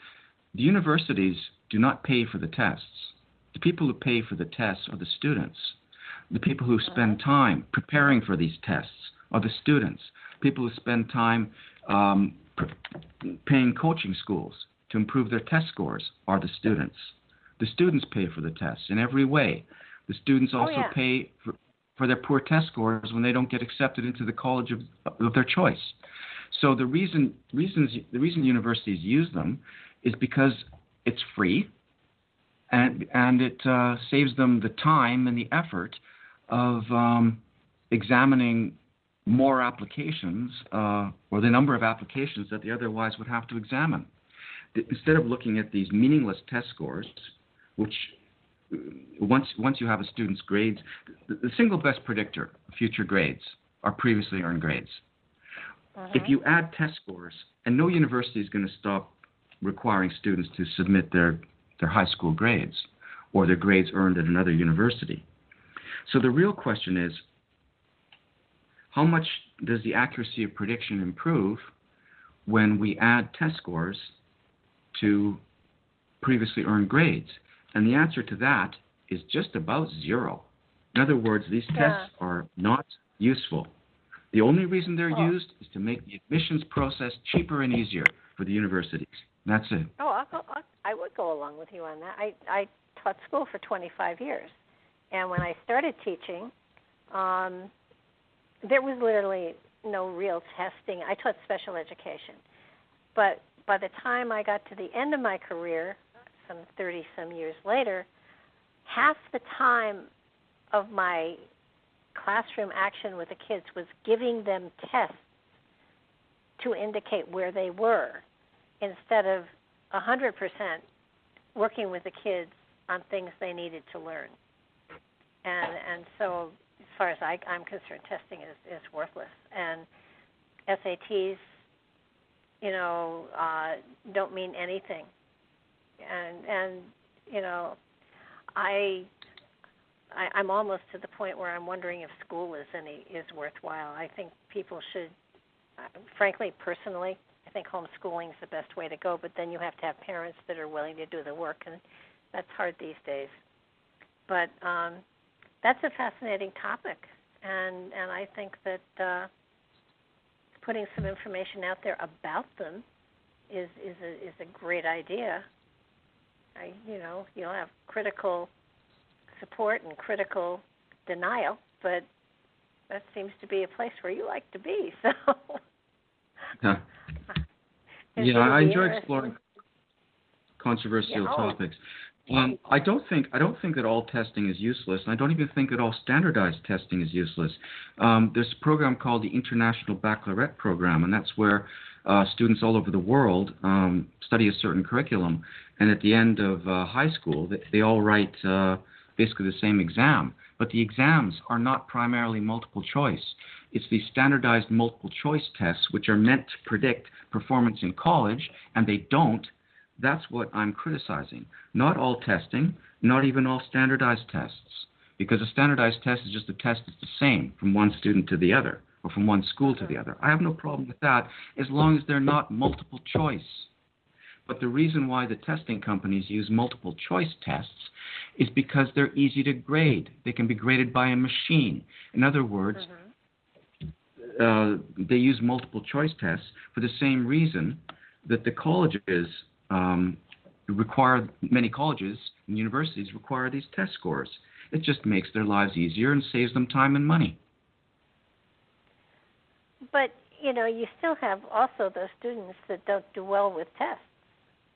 the universities do not pay for the tests. The people who pay for the tests are the students. The people who spend time preparing for these tests are the students. People who spend time paying coaching schools to improve their test scores are the students. The students pay for the tests in every way. The students also pay for their poor test scores when they don't get accepted into the college of their choice. So the reason universities use them is because it's free. and it saves them the time and the effort of examining more applications or the number of applications that they otherwise would have to examine. Instead of looking at these meaningless test scores, which once you have a student's grades, the single best predictor of future grades are previously earned grades. If you add test scores, and no university is going to stop requiring students to submit their high school grades or their grades earned at another university. So the real question is, how much does the accuracy of prediction improve when we add test scores to previously earned grades? And the answer to that is just about zero. In other words, these tests are not useful. The only reason they're used is to make the admissions process cheaper and easier for the universities. That's it. I would go along with you on that. I taught school for 25 years. And when I started teaching, there was literally no real testing. I taught special education. But by the time I got to the end of my career, some 30-some years later, half the time of my classroom action with the kids was giving them tests to indicate where they were instead of 100% working with the kids on things they needed to learn. And so as far as I'm concerned, testing is worthless. And SATs, don't mean anything. And I'm almost to the point where I'm wondering if school is worthwhile. I think people should, frankly, personally, I think homeschooling is the best way to go. But then you have to have parents that are willing to do the work, and that's hard these days. But that's a fascinating topic, and I think that putting some information out there about them is a great idea. You'll have critical support and critical denial, but that seems to be a place where you like to be. So, I enjoy exploring controversial topics. I don't think that all testing is useless, and I don't even think that all standardized testing is useless. There's a program called the International Baccalaureate program, and that's where students all over the world study a certain curriculum, and at the end of high school, they all write basically the same exam. But the exams are not primarily multiple choice. It's these standardized multiple choice tests, which are meant to predict performance in college, and they don't. That's what I'm criticizing. Not all testing, not even all standardized tests. Because a standardized test is just a test that's the same from one student to the other, or from one school to the other. I have no problem with that as long as they're not multiple choice. But the reason why the testing companies use multiple choice tests is because they're easy to grade. They can be graded by a machine. In other words, they use multiple choice tests for the same reason that the colleges many colleges and universities require these test scores. It just makes their lives easier and saves them time and money. But, you still have also those students that don't do well with tests.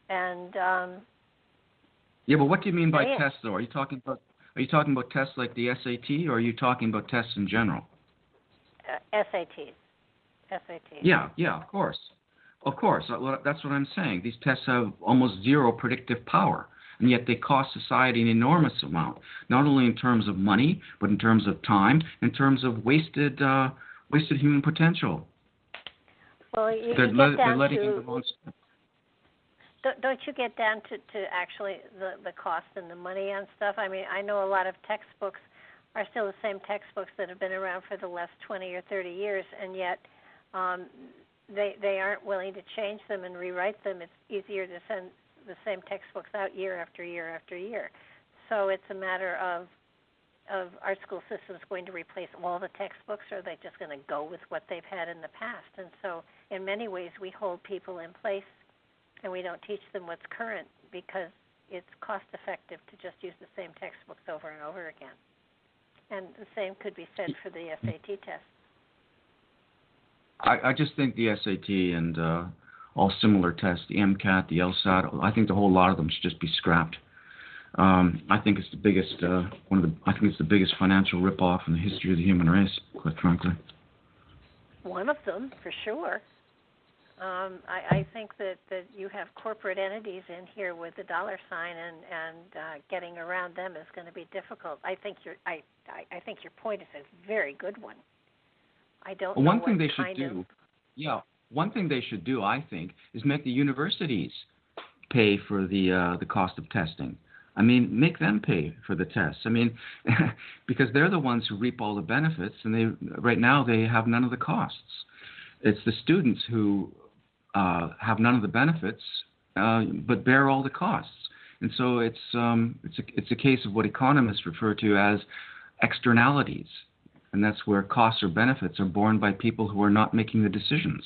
And but what do you mean by tests, though? Are you talking about tests like the SAT, or are you talking about tests in general? SATs. Yeah, of course. Of course, that's what I'm saying. These tests have almost zero predictive power, and yet they cost society an enormous amount, not only in terms of money, but in terms of time, in terms of wasted human potential. Well, don't you get down to actually the cost and the money on stuff? I mean, I know a lot of textbooks are still the same textbooks that have been around for the last 20 or 30 years, and yet they aren't willing to change them and rewrite them. It's easier to send the same textbooks out year after year after year. So it's a matter of our school systems going to replace all the textbooks, or are they just going to go with what they've had in the past? And so in many ways we hold people in place and we don't teach them what's current because it's cost effective to just use the same textbooks over and over again. And the same could be said for the SAT test. I just think the SAT and all similar tests, the MCAT, the LSAT, I think the whole lot of them should just be scrapped. I think it's the biggest I think it's the biggest financial ripoff in the history of the human race, quite frankly. One of them, for sure. I think that you have corporate entities in here with the dollar sign, and getting around them is going to be difficult. I think your point is a very good one. I don't know one thing what they should kind do. of... Yeah, one thing they should do, I think, is make the universities pay for the cost of testing. I mean, make them pay for the tests. I mean, because they're the ones who reap all the benefits, and right now they have none of the costs. It's the students who have none of the benefits, but bear all the costs. And so it's a case of what economists refer to as externalities, and that's where costs or benefits are borne by people who are not making the decisions,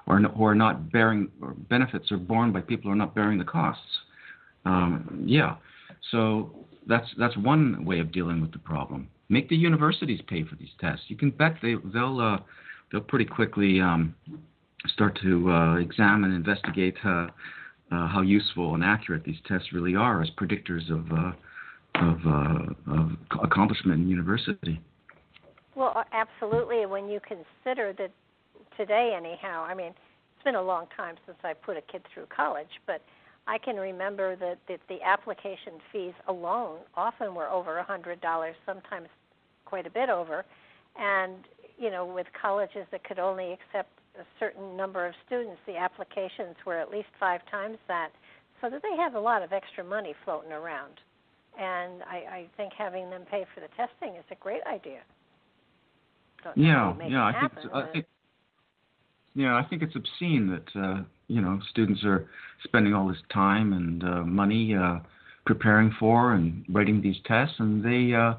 or who are not bearing, or benefits are borne by people who are not bearing the costs. So that's one way of dealing with the problem. Make the universities pay for these tests. You can bet they'll pretty quickly start to examine and investigate how useful and accurate these tests really are as predictors of accomplishment in university. Well, absolutely. And when you consider that today, anyhow, I mean, it's been a long time since I put a kid through college, but I can remember that the application fees alone often were over $100, sometimes quite a bit over. And, you know, with colleges that could only accept a certain number of students, the applications were at least 5 times that, so that they have a lot of extra money floating around. And I think having them pay for the testing is a great idea. I think it's obscene that students are spending all this time and money preparing for and writing these tests, and they're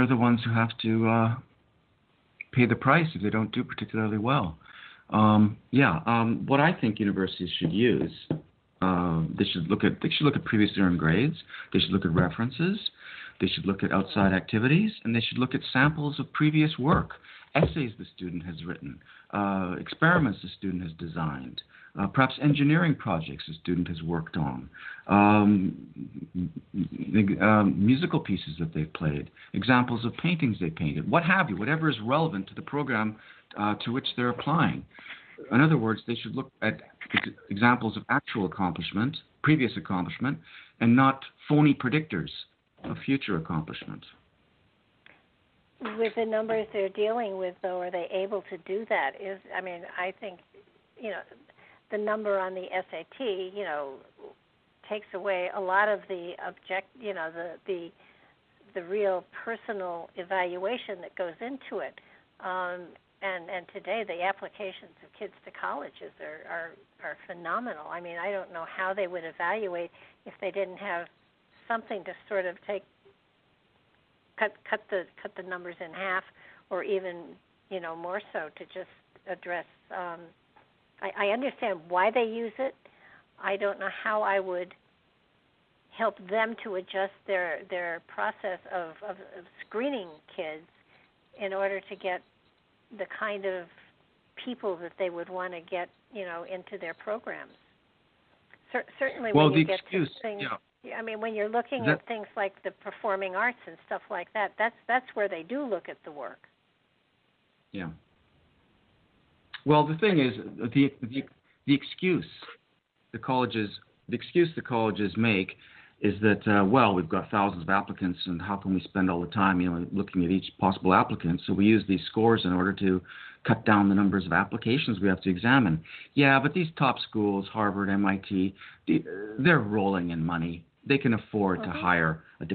the ones who have to pay the price if they don't do particularly well. What I think universities should use, they should look at previously earned grades. They should look at references. They should look at outside activities, and they should look at samples of previous work, essays the student has written, experiments the student has designed, perhaps engineering projects the student has worked on, musical pieces that they've played, examples of paintings they painted, what have you, whatever is relevant to the program to which they're applying. In other words, they should look at examples of actual accomplishment, previous accomplishment, and not phony predictors of future accomplishment. With the numbers they're dealing with, though, are they able to do that? I think, the number on the SAT, takes away a lot of the the real personal evaluation that goes into it. And today the applications of kids to colleges are phenomenal. I mean, I don't know how they would evaluate if they didn't have something to sort of cut the numbers in half, or even more so to just address. I understand why they use it. I don't know how I would help them to adjust their process of screening kids in order to get the kind of people that they would want to get into their programs. Certainly, when you get to things. Yeah. I mean, when you're looking at things like the performing arts and stuff like that, that's where they do look at the work. Yeah. Well, the thing is, the excuse the colleges make is that we've got thousands of applicants, and how can we spend all the time looking at each possible applicant? So we use these scores in order to cut down the numbers of applications we have to examine. Yeah, but these top schools, Harvard, MIT, they're rolling in money. They can afford to hire a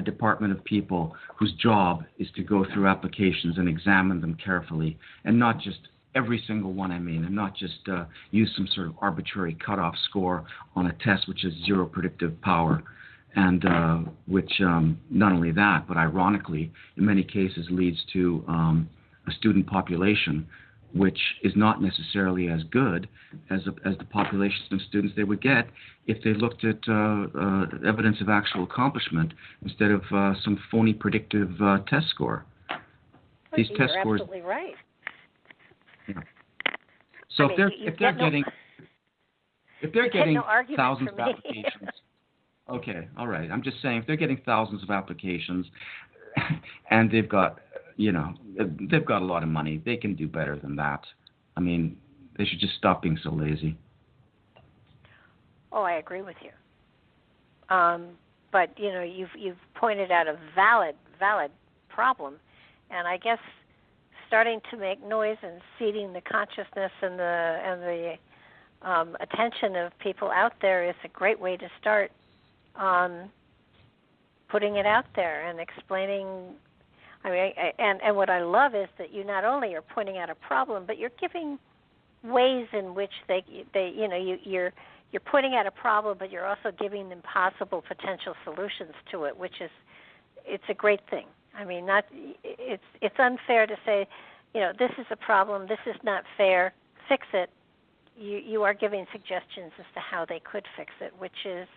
department of people whose job is to go through applications and examine them carefully, and not just every single one, and not just use some sort of arbitrary cutoff score on a test which has zero predictive power, and which not only that, but ironically, in many cases leads to a student population which is not necessarily as good as the population of students they would get if they looked at evidence of actual accomplishment instead of some phony predictive test score. These test scores. Absolutely right. Yeah. So if they're getting thousands of applications, Okay, all right. I'm just saying, if they're getting thousands of applications, and they've got, they've got a lot of money, they can do better than that. I mean, they should just stop being so lazy. Oh, I agree with you. But you've pointed out a valid problem, and I guess starting to make noise and seeding the consciousness and the attention of people out there is a great way to start putting it out there and explaining. I mean, and what I love is that you not only are pointing out a problem, but you're giving ways in which you're pointing out a problem, but you're also giving them possible potential solutions to it, which is, it's a great thing. I mean, it's unfair to say, this is a problem, this is not fair, fix it. You are giving suggestions as to how they could fix it, which is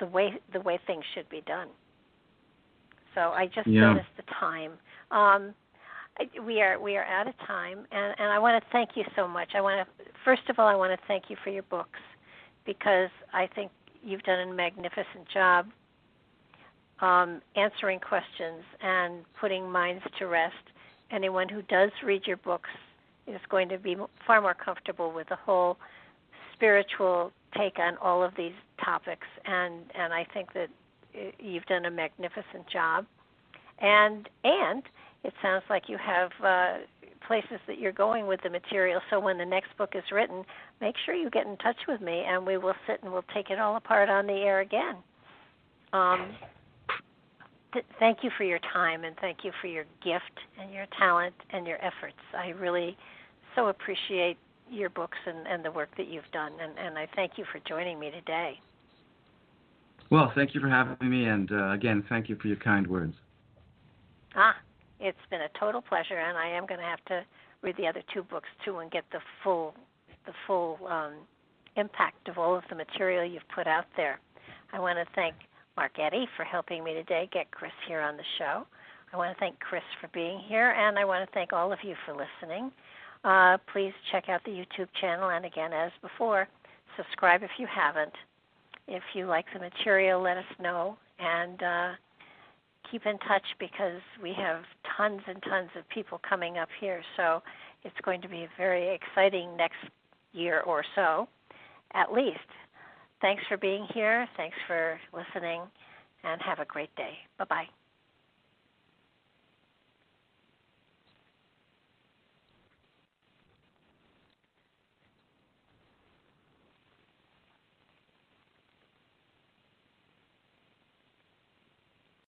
the way things should be done. So I just noticed the time. We are out of time, and I want to thank you so much. First of all, I want to thank you for your books, because I think you've done a magnificent job answering questions and putting minds to rest. Anyone who does read your books is going to be far more comfortable with the whole spiritual take on all of these topics, and I think that you've done a magnificent job. And it sounds like you have places that you're going with the material, so when the next book is written, make sure you get in touch with me, and we will sit and we'll take it all apart on the air again. Thank you for your time, and thank you for your gift and your talent and your efforts. I really so appreciate your books and the work that you've done, and I thank you for joining me today. Well, thank you for having me, and again, thank you for your kind words. It's been a total pleasure, and I am going to have to read the other two books too and get the full impact of all of the material you've put out there. I want to thank Mark Eddy for helping me today get Chris here on the show. I want to thank Chris for being here, and I want to thank all of you for listening. Please check out the YouTube channel, and again, as before, subscribe if you haven't. If you like the material, let us know, and keep in touch, because we have tons and tons of people coming up here, so it's going to be a very exciting next year or so, at least. Thanks for being here. Thanks for listening, and have a great day. Bye-bye.